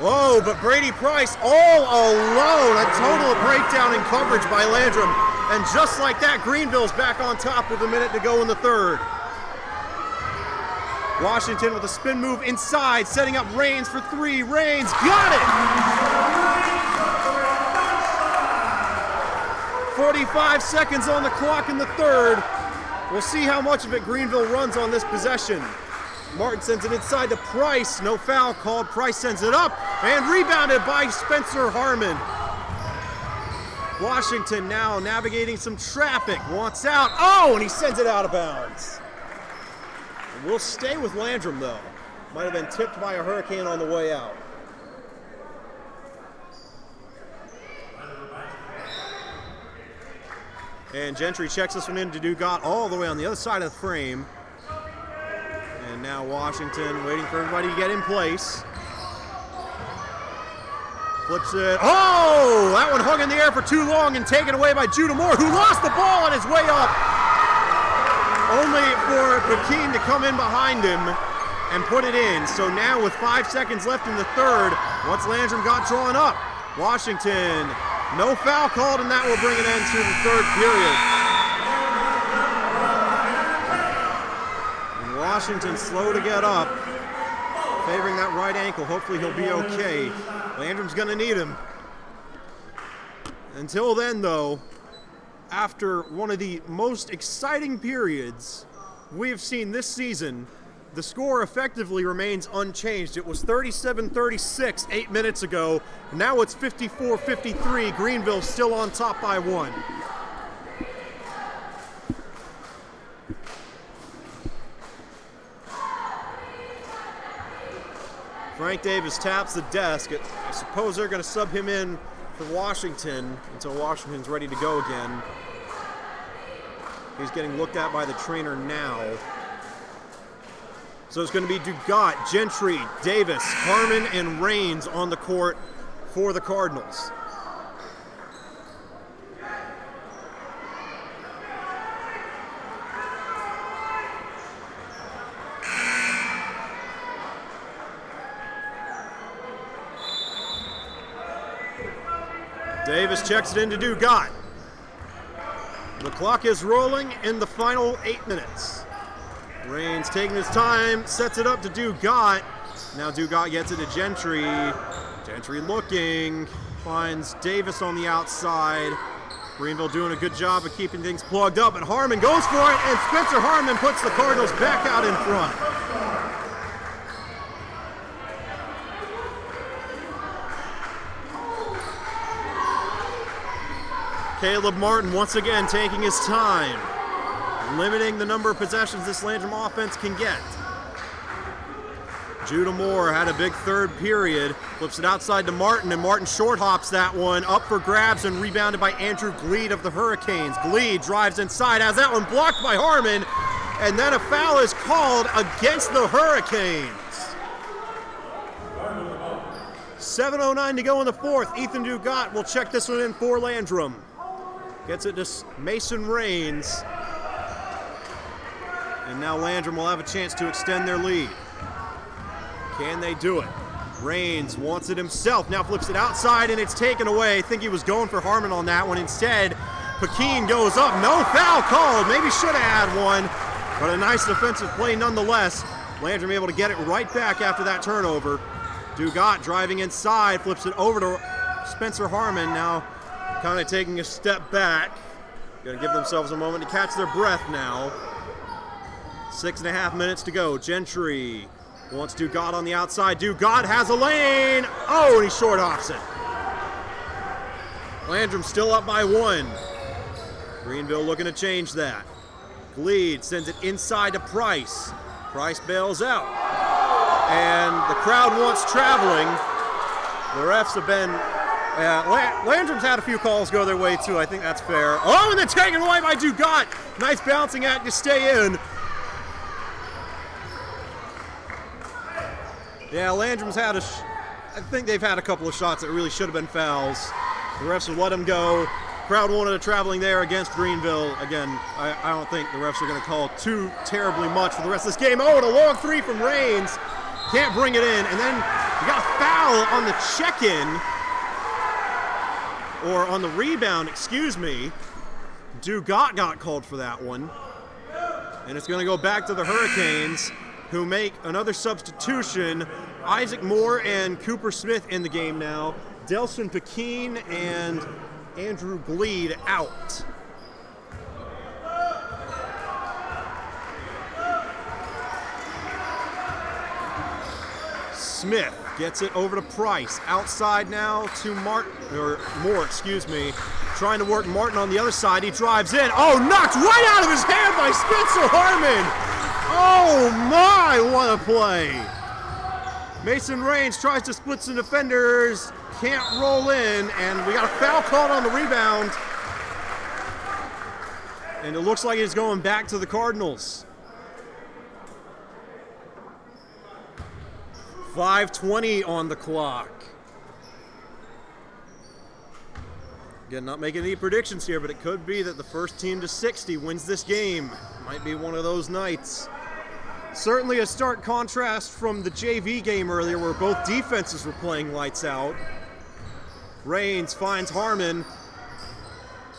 [SPEAKER 1] Whoa, but Brady Price all alone. A total breakdown in coverage by Landrum. And just like that, Greenville's back on top with a minute to go in the third. Washington with a spin move inside, setting up Rains for 3. Rains got it! 45 seconds on the clock in the third. We'll see how much of it Greenville runs on this possession. Martin sends it inside to Price. No foul called. Price sends it up and rebounded by Spencer Harmon. Washington now navigating some traffic. Wants out. Oh, and he sends it out of bounds. And we'll stay with Landrum, though. Might have been tipped by a Hurricane on the way out. And Gentry checks this one in to Dugat all the way on the other side of the frame. And now Washington waiting for everybody to get in place. Flips it. Oh! That one hung in the air for too long and taken away by Judah Moore, who lost the ball on his way up. Only for Pekin to come in behind him and put it in. So now with 5 seconds left in the third, once Landrum got drawn up, Washington, no foul called, and that will bring an end to the third period. And Washington slow to get up, favoring that right ankle. Hopefully he'll be okay. Landrum's going to need him. Until then, though, after one of the most exciting periods we have seen this season, the score effectively remains unchanged. It was 37-36 8 minutes ago. Now it's 54-53. Greenville still on top by 1. Frank Davis taps the desk. I suppose they're going to sub him in for Washington until Washington's ready to go again. He's getting looked at by the trainer now. So it's going to be Dugat, Gentry, Davis, Harmon, and Raines on the court for the Cardinals. Davis checks it into Dugat. The clock is rolling in the final 8 minutes. Raines taking his time, sets it up to Dugat. Now Dugat gets it to Gentry. Gentry looking, finds Davis on the outside. Greenville doing a good job of keeping things plugged up, but Harmon goes for it, and Spencer Harmon puts the Cardinals back out in front. Caleb Martin once again taking his time, limiting the number of possessions this Landrum offense can get. Judah Moore had a big third period, flips it outside to Martin, and Martin short hops that one, up for grabs and rebounded by Andrew Gleed of the Hurricanes. Gleed drives inside, has that one blocked by Harmon, and then a foul is called against the Hurricanes. 7:09 to go in the fourth. Ethan Dugat will check this one in for Landrum. Gets it to Mason Raines. And now Landrum will have a chance to extend their lead. Can they do it? Raines wants it himself, now flips it outside and it's taken away. I think he was going for Harmon on that one. Instead, Pekin goes up, no foul called. Maybe should have had one, but a nice defensive play nonetheless. Landrum able to get it right back after that turnover. Dugat driving inside, flips it over to Spencer Harmon, now kind of taking a step back. Gonna give themselves a moment to catch their breath now. 6.5 minutes to go. Gentry wants Dugat on the outside. Dugat has a lane. Oh, and he short hops it. Landrum still up by 1. Greenville looking to change that. Gleed sends it inside to Price. Price bails out. And the crowd wants traveling. The refs have been, Landrum's had a few calls go their way too. I think that's fair. Oh, and then taken away by Dugat. Nice bouncing act to stay in. Yeah, Landrum's had I think they've had a couple of shots that really should have been fouls. The refs would let them go. Crowd wanted a traveling there against Greenville. Again, I don't think the refs are going to call too terribly much for the rest of this game. Oh, and a long three from Raines. Can't bring it in. And then you got a foul on the check-in, or on the rebound, excuse me. Dugat got called for that one. And it's going to go back to the Hurricanes, who make another substitution. Isaac Moore and Cooper Smith in the game now. Delson Pekin and Andrew Gleed out. Smith gets it over to Price. Outside now to Moore, excuse me. Trying to work Martin on the other side. He drives in. Oh, knocked right out of his hand by Spencer Harmon. Oh my, what a play. Mason Raines tries to split some defenders. Can't roll in, and we got a foul called on the rebound. And it looks like it's going back to the Cardinals. 5:20 on the clock. Again, not making any predictions here, but it could be that the first team to 60 wins this game. Might be one of those nights. Certainly a stark contrast from the JV game earlier, where both defenses were playing lights out. Raines finds Harmon.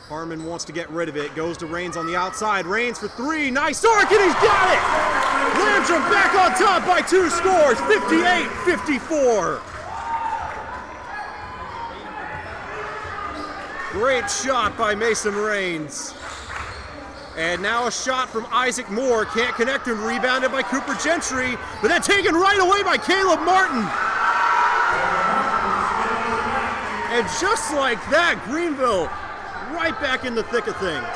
[SPEAKER 1] Harmon wants to get rid of it. Goes to Raines on the outside. Raines for three. Nice arc, and he's got it! Landrum back on top by 2 scores, 58-54. Great shot by Mason Rains. And now a shot from Isaac Moore. Can't connect him. Rebounded by Cooper Gentry. But then taken right away by Caleb Martin. And just like that, Greenville right back in the thick of things.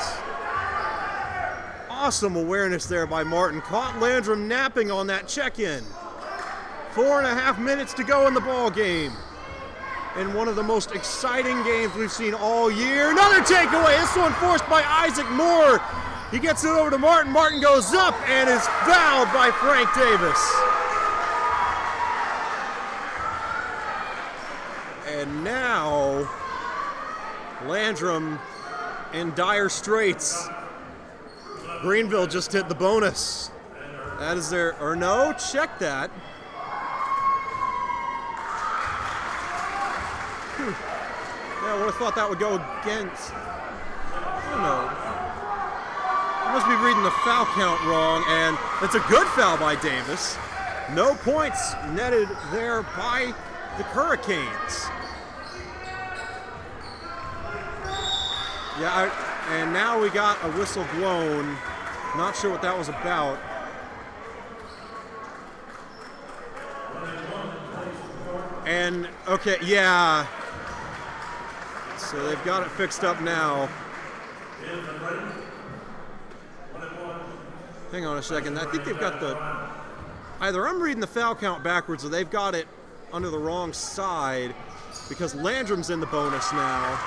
[SPEAKER 1] Awesome awareness there by Martin. Caught Landrum napping on that check-in. 4.5 minutes to go in the ball game. And one of the most exciting games we've seen all year. Another takeaway, this one forced by Isaac Moore. He gets it over to Martin. Martin goes up and is fouled by Frank Davis. And now, Landrum in dire straits. Greenville just hit the bonus. That is their, or no, check that. Yeah, I would have thought that would go against, I don't know. I must be reading the foul count wrong, and it's a good foul by Davis. No points netted there by the Hurricanes. Yeah, and now we got a whistle blown. Not sure what that was about. And, okay, yeah. So they've got it fixed up now. Hang on a second. I think they've got the... Either I'm reading the foul count backwards or they've got it under the wrong side because Landrum's in the bonus now.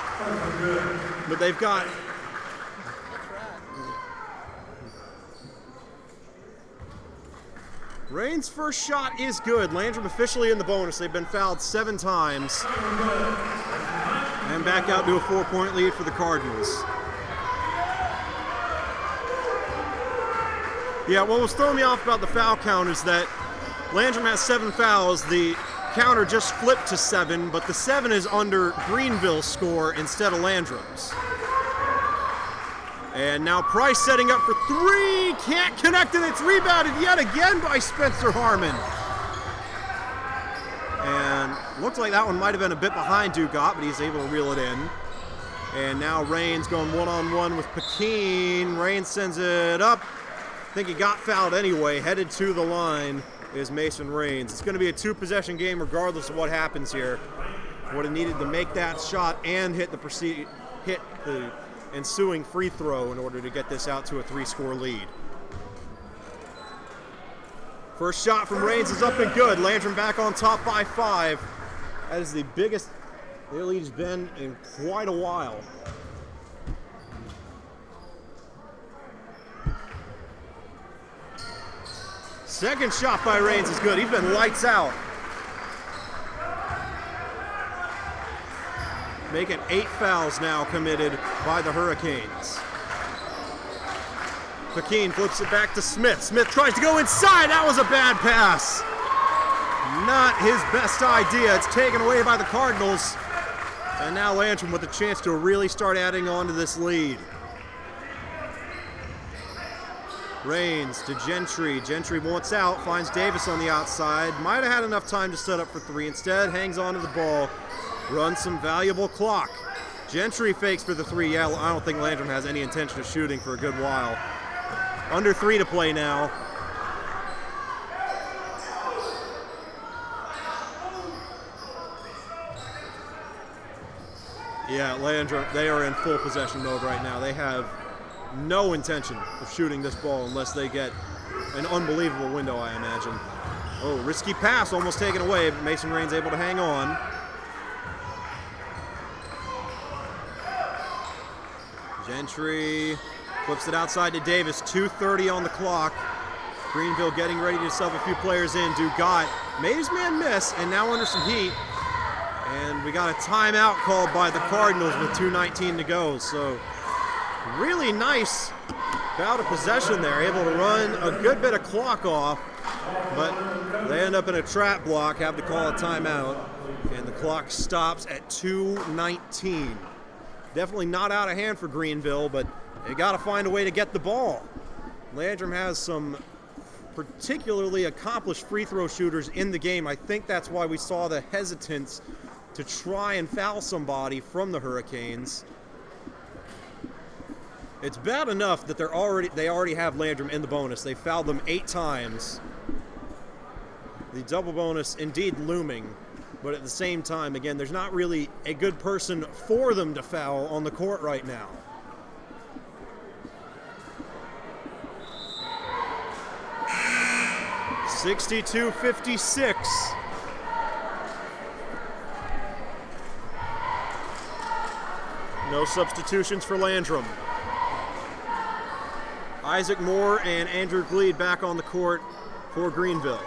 [SPEAKER 1] But they've got... Rain's first shot is good. Landrum officially in the bonus. They've been fouled 7 times. And back out to a 4-point lead for the Cardinals. Yeah, what was throwing me off about the foul count is that Landrum has 7 fouls. The counter just flipped to 7, but the 7 is under Greenville's score instead of Landrum's. And now Price setting up for 3. Can't connect it. It's rebounded yet again by Spencer Harmon. And looks like that one might have been a bit behind Dugat, but he's able to reel it in. And now Rains going one-on-one with Pekin. Rains sends it up. I think he got fouled anyway. Headed to the line is Mason Rains. It's going to be a 2-possession game regardless of what happens here. Would have needed to make that shot and hit the ensuing free throw in order to get this out to a 3-score lead. First shot from Rains is up and good. Landrum back on top by 5. That is the biggest their lead's been in quite a while. Second shot by Rains is good. He's been lights out. Making 8 fouls now committed by the Hurricanes. Pekin flips it back to Smith. Smith tries to go inside. That was a bad pass. Not his best idea. It's taken away by the Cardinals. And now Landrum with a chance to really start adding on to this lead. Rains to Gentry. Gentry wants out, finds Davis on the outside. Might have had enough time to set up for 3. Instead, hangs on to the ball. Runs some valuable clock. Gentry fakes for the 3. Yeah, I don't think Landrum has any intention of shooting for a good while. Under 3 to play now. Yeah, Landrum, they are in full possession mode right now. They have no intention of shooting this ball unless they get an unbelievable window, I imagine. Oh, risky pass almost taken away, but Mason Rains able to hang on. Gentry flips it outside to Davis. 2:30 on the clock. Greenville getting ready to sub a few players in. Dugat made his man miss, and now under some heat. And we got a timeout called by the Cardinals with 2:19 to go. So really nice bout of possession there. Able to run a good bit of clock off, but they end up in a trap block, have to call a timeout, and the clock stops at 2:19. Definitely not out of hand for Greenville, but they got to find a way to get the ball. Landrum has some particularly accomplished free throw shooters in the game. I think that's why we saw the hesitance to try and foul somebody from the Hurricanes. It's bad enough that they already have Landrum in the bonus. They fouled them 8 times. The double bonus indeed looming, but at the same time, again, there's not really a good person for them to foul on the court right now. (62-56). No substitutions for Landrum. Isaac Moore and Andrew Gleed back on the court for Greenville.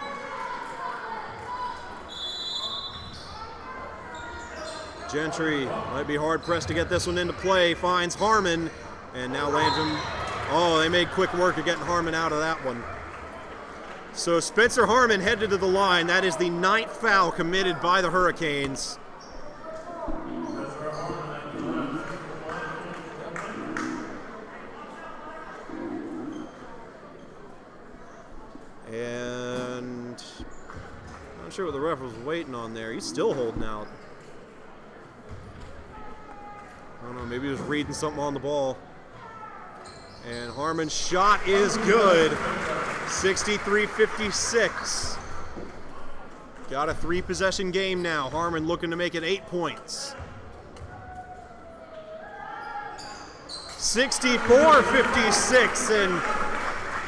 [SPEAKER 1] Gentry might be hard-pressed to get this one into play, finds Harmon, and now Landrum. Oh, they made quick work of getting Harmon out of that one. So Spencer Harmon headed to the line. That is the 9th foul committed by the Hurricanes. And not sure what the ref was waiting on there. He's still holding out. I don't know, maybe he was reading something on the ball. And Harmon's shot is good. 63-56. Got a 3-possession game now. Harmon looking to make it 8 points. 64-56, and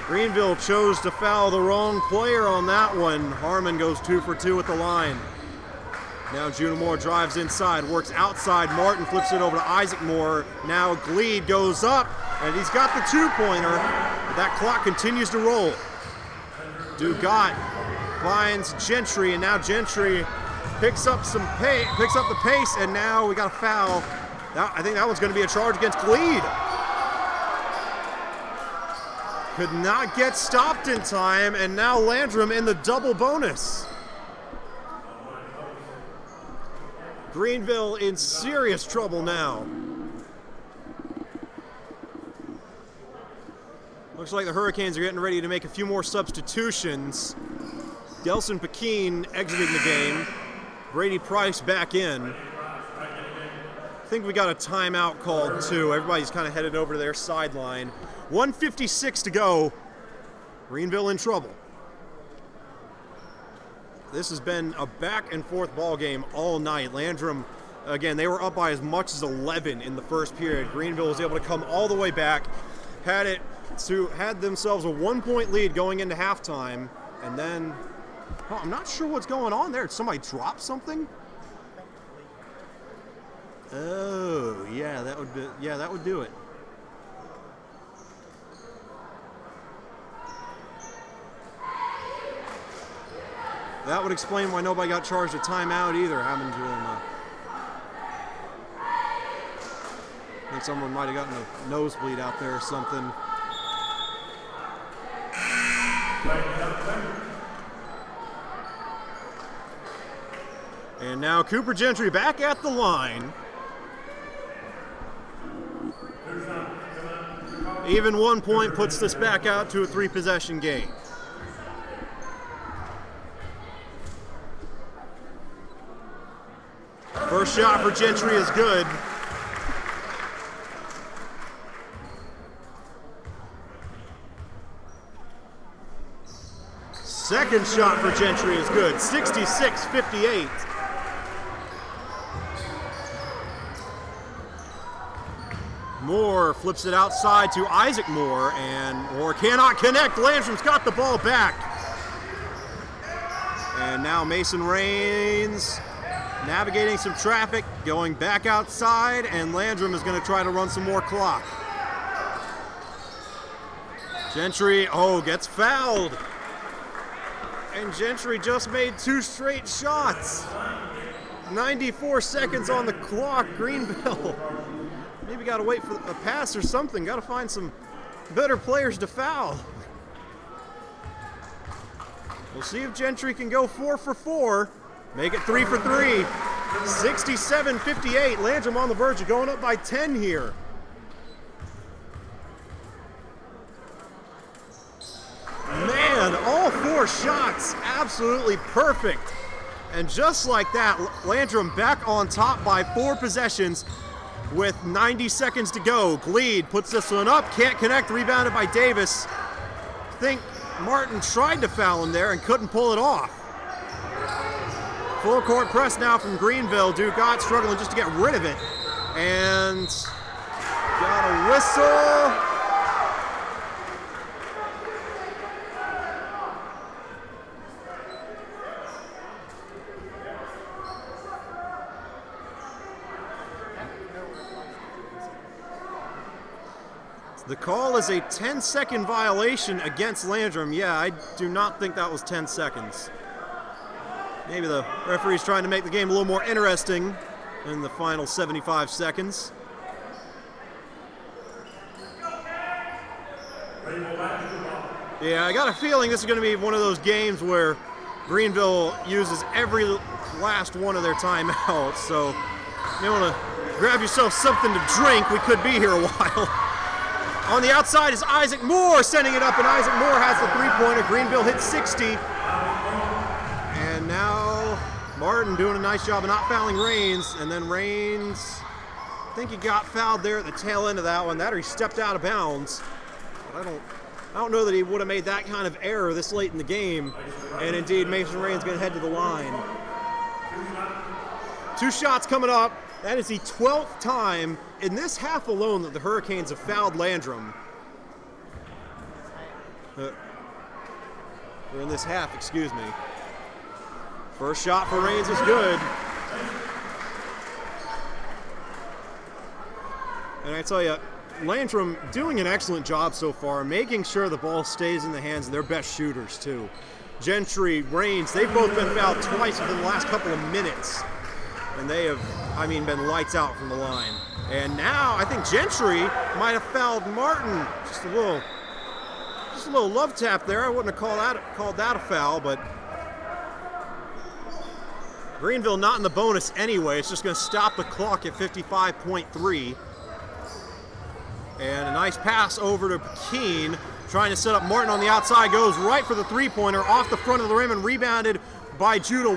[SPEAKER 1] Greenville chose to foul the wrong player on that one. Harmon goes 2 for 2 at the line. Now Judah Moore drives inside, works outside. Martin flips it over to Isaac Moore. Now Gleed goes up, and he's got the 2-pointer. That clock continues to roll. Dugat finds Gentry, and now Gentry picks up the pace, and now we got a foul. I think that one's going to be a charge against Gleed. Could not get stopped in time, and now Landrum in the double bonus. Greenville in serious trouble now. Looks like the Hurricanes are getting ready to make a few more substitutions. Delson Pekin exiting the game. Brady Price back in. I think we got a timeout called too. Everybody's kind of headed over to their sideline. 1:56 to go. Greenville in trouble. This has been a back and forth ball game all night. Landrum, again, they were up by as much as 11 in the first period. Greenville was able to come all the way back, had themselves a 1-point lead going into halftime, and then I'm not sure what's going on there. Did somebody drop something? Oh, yeah, that would do it. That would explain why nobody got charged a timeout either, having to I think someone might have gotten a nosebleed out there or something. And now Cooper Gentry back at the line. Even 1 point puts this back out to a 3-possession game. First shot for Gentry is good. Second shot for Gentry is good. 66-58. Moore flips it outside to Isaac Moore, and Moore cannot connect. Landrum's got the ball back. And now Mason Rains navigating some traffic, going back outside, and Landrum is going to try to run some more clock. Gentry, gets fouled. And Gentry just made 2 straight shots. 94 seconds on the clock. Greenville maybe got to wait for a pass or something. Got to find some better players to foul. We'll see if Gentry can go 4 for 4. Make it 3 for 3. 67-58. Landrum on the verge of going up by 10 here. Man, all 4 shots absolutely perfect. And just like that, Landrum back on top by 4 possessions. with 90 seconds to go. Gleed puts this one up, can't connect, rebounded by Davis. I think Martin tried to foul him there and couldn't pull it off. Full court press now from Greenville. Dugat struggling just to get rid of it. And got a whistle. The call is a 10-second violation against Landrum. Yeah, I do not think that was 10 seconds. Maybe the referee's trying to make the game a little more interesting in the final 75 seconds. Yeah, I got a feeling this is going to be one of those games where Greenville uses every last one of their timeouts. So you want to grab yourself something to drink. We could be here a while. On the outside is Isaac Moore sending it up, and Isaac Moore has the three-pointer. Greenville hits 60. And now Martin doing a nice job of not fouling Raines. And then Raines, I think he got fouled there at the tail end of that one. That or he stepped out of bounds. But I don't know that he would have made that kind of error this late in the game. And indeed, Mason Raines going to head to the line. 2 shots coming up. That is the 12th time in this half alone that the Hurricanes have fouled Landrum. Or in this half, excuse me. First shot for Raines is good. And I tell you, Landrum doing an excellent job so far, making sure the ball stays in the hands of their best shooters too. Gentry, Raines, they've both been fouled twice within the last couple of minutes. And they have, been lights out from the line. And now I think Gentry might have fouled Martin. Just a little love tap there. I wouldn't have called that a foul, but Greenville not in the bonus anyway. It's just going to stop the clock at 55.3. And a nice pass over to Keene, trying to set up Martin on the outside. Goes right for the three-pointer off the front of the rim and rebounded by Judah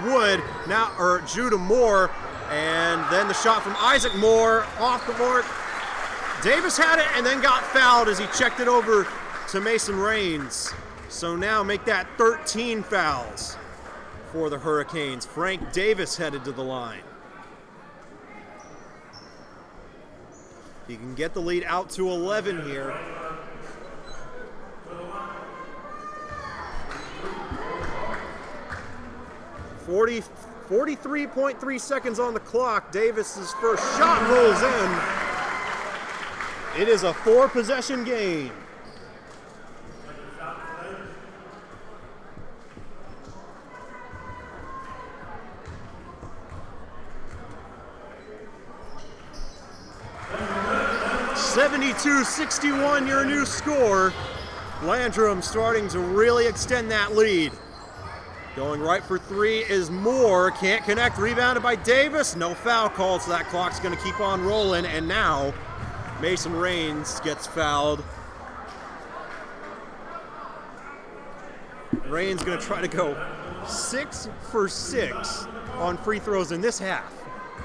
[SPEAKER 1] Moore. And then the shot from Isaac Moore off the mark. Davis had it and then got fouled as he checked it over to Mason Raines. So now make that 13 fouls for the Hurricanes. Frank Davis headed to the line. He can get the lead out to 11 here. .40 43.3 seconds on the clock. Davis's first shot rolls in. It is a 4-possession game. (72-61) your new score. Landrum starting to really extend that lead. Going right for three is Moore. Can't connect. Rebounded by Davis. No foul called, so that clock's going to keep on rolling. And now Mason Raines gets fouled. Raines going to try to go 6 for 6 on free throws in this half,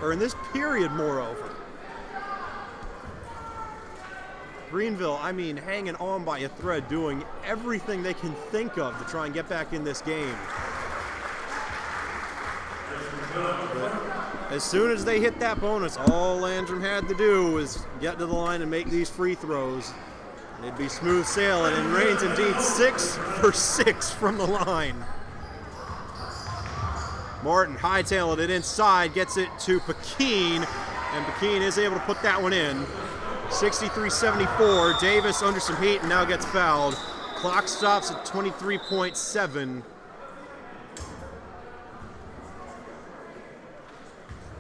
[SPEAKER 1] or in this period, moreover. Greenville, hanging on by a thread, doing everything they can think of to try and get back in this game. But as soon as they hit that bonus, all Landrum had to do was get to the line and make these free throws. It'd be smooth sailing, and Raines indeed 6 for 6 from the line. Martin hightailing it inside, gets it to Pekin, and Pekin is able to put that one in. 63-74, Davis under some heat and now gets fouled. Clock stops at 23.7.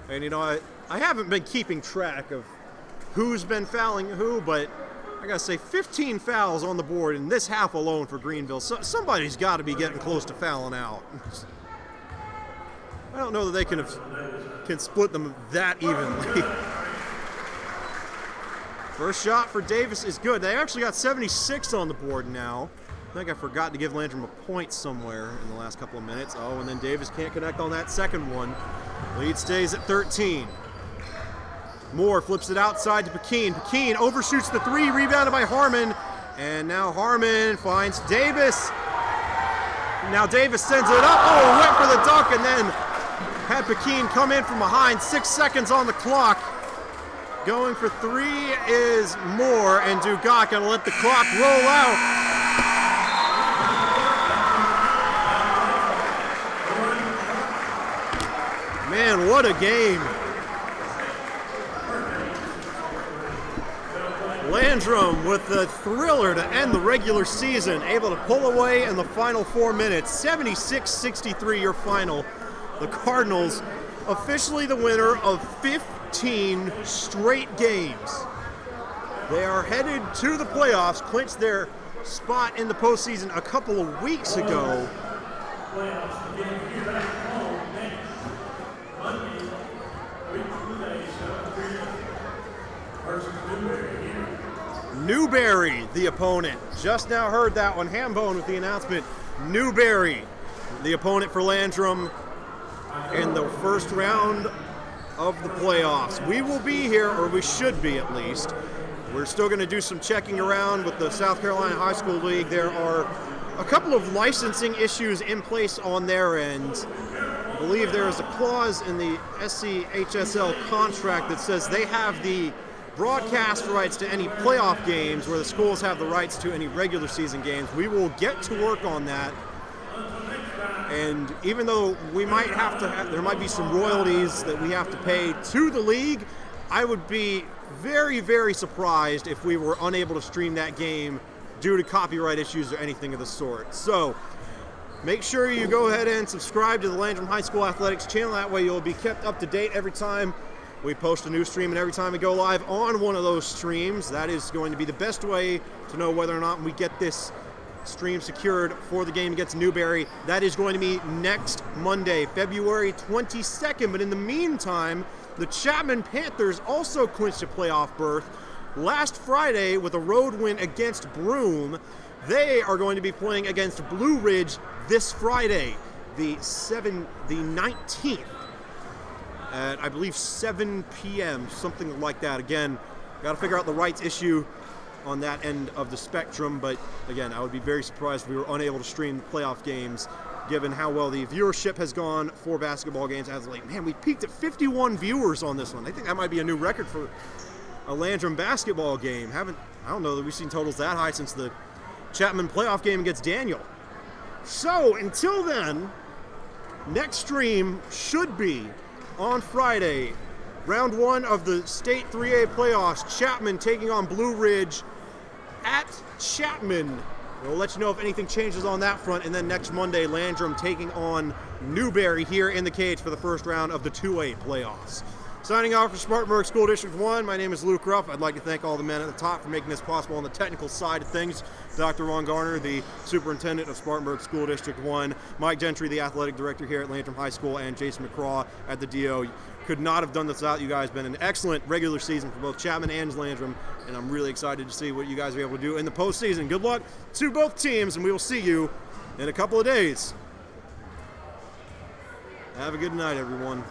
[SPEAKER 1] And I haven't been keeping track of who's been fouling who, but I gotta say 15 fouls on the board in this half alone for Greenville. So somebody's got to be getting close to fouling out. I don't know that they can split them that evenly. First shot for Davis is good. They actually got 76 on the board now. I think I forgot to give Landrum a point somewhere in the last couple of minutes. Oh, and then Davis can't connect on that second one. Lead stays at 13. Moore flips it outside to Pekine. Pekine overshoots the three, rebounded by Harmon. And now Harmon finds Davis. Now Davis sends it up. Oh, went for the dunk and then had Pekine come in from behind. 6 seconds on the clock. Going for three is Moore, and Dugat gonna let the clock roll out. Man, what a game. Landrum with the thriller to end the regular season, able to pull away in the final 4 minutes. 76-63 your final. The Cardinals officially the winner of 15 straight games. They are headed to the playoffs, clinched their spot in the postseason a couple of weeks ago. Newberry, the opponent. Just now heard that one. Hambone with the announcement. Newberry, the opponent for Landrum in the first round of the playoffs. We will be here, or we should be at least. We're still going to do some checking around with the South Carolina High School League. There are a couple of licensing issues in place on their end. I believe there is a clause in the SCHSL contract that says they have the broadcast rights to any playoff games, where the schools have the rights to any regular season games. We will get to work on that. And even though we might have to, there might be some royalties that we have to pay to the league, I would be very, very surprised if we were unable to stream that game due to copyright issues or anything of the sort. So make sure you go ahead and subscribe to the Landrum High School Athletics channel. That way you'll be kept up to date every time we post a new stream, and every time we go live on one of those streams. That is going to be the best way to know whether or not we get this stream secured for the game against Newberry. That is going to be next Monday, February 22nd. But in the meantime, the Chapman Panthers also clinched a playoff berth last Friday with a road win against Broome. They are going to be playing against Blue Ridge this Friday, the 19th. At, I believe, 7 p.m., something like that. Again, got to figure out the rights issue on that end of the spectrum, but again, I would be very surprised if we were unable to stream the playoff games, given how well the viewership has gone for basketball games as of late. Man, we peaked at 51 viewers on this one. I think that might be a new record for a Landrum basketball game. I don't know that we've seen totals that high since the Chapman playoff game against Daniel. So, until then, next stream should be on Friday, round one of the State 3A playoffs. Chapman taking on Blue Ridge at Chapman. We'll let you know if anything changes on that front. And then next Monday, Landrum taking on Newberry here in the cage for the first round of the 2A playoffs. Signing off for Spartanburg School District 1, my name is Luke Ruff. I'd like to thank all the men at the top for making this possible on the technical side of things. Dr. Ron Garner, the superintendent of Spartanburg School District 1, Mike Gentry, the athletic director here at Landrum High School, and Jason McCraw at the DO. Could not have done this without you guys. Been an excellent regular season for both Chapman and Landrum, and I'm really excited to see what you guys are able to do in the postseason. Good luck to both teams, and we will see you in a couple of days. Have a good night, everyone.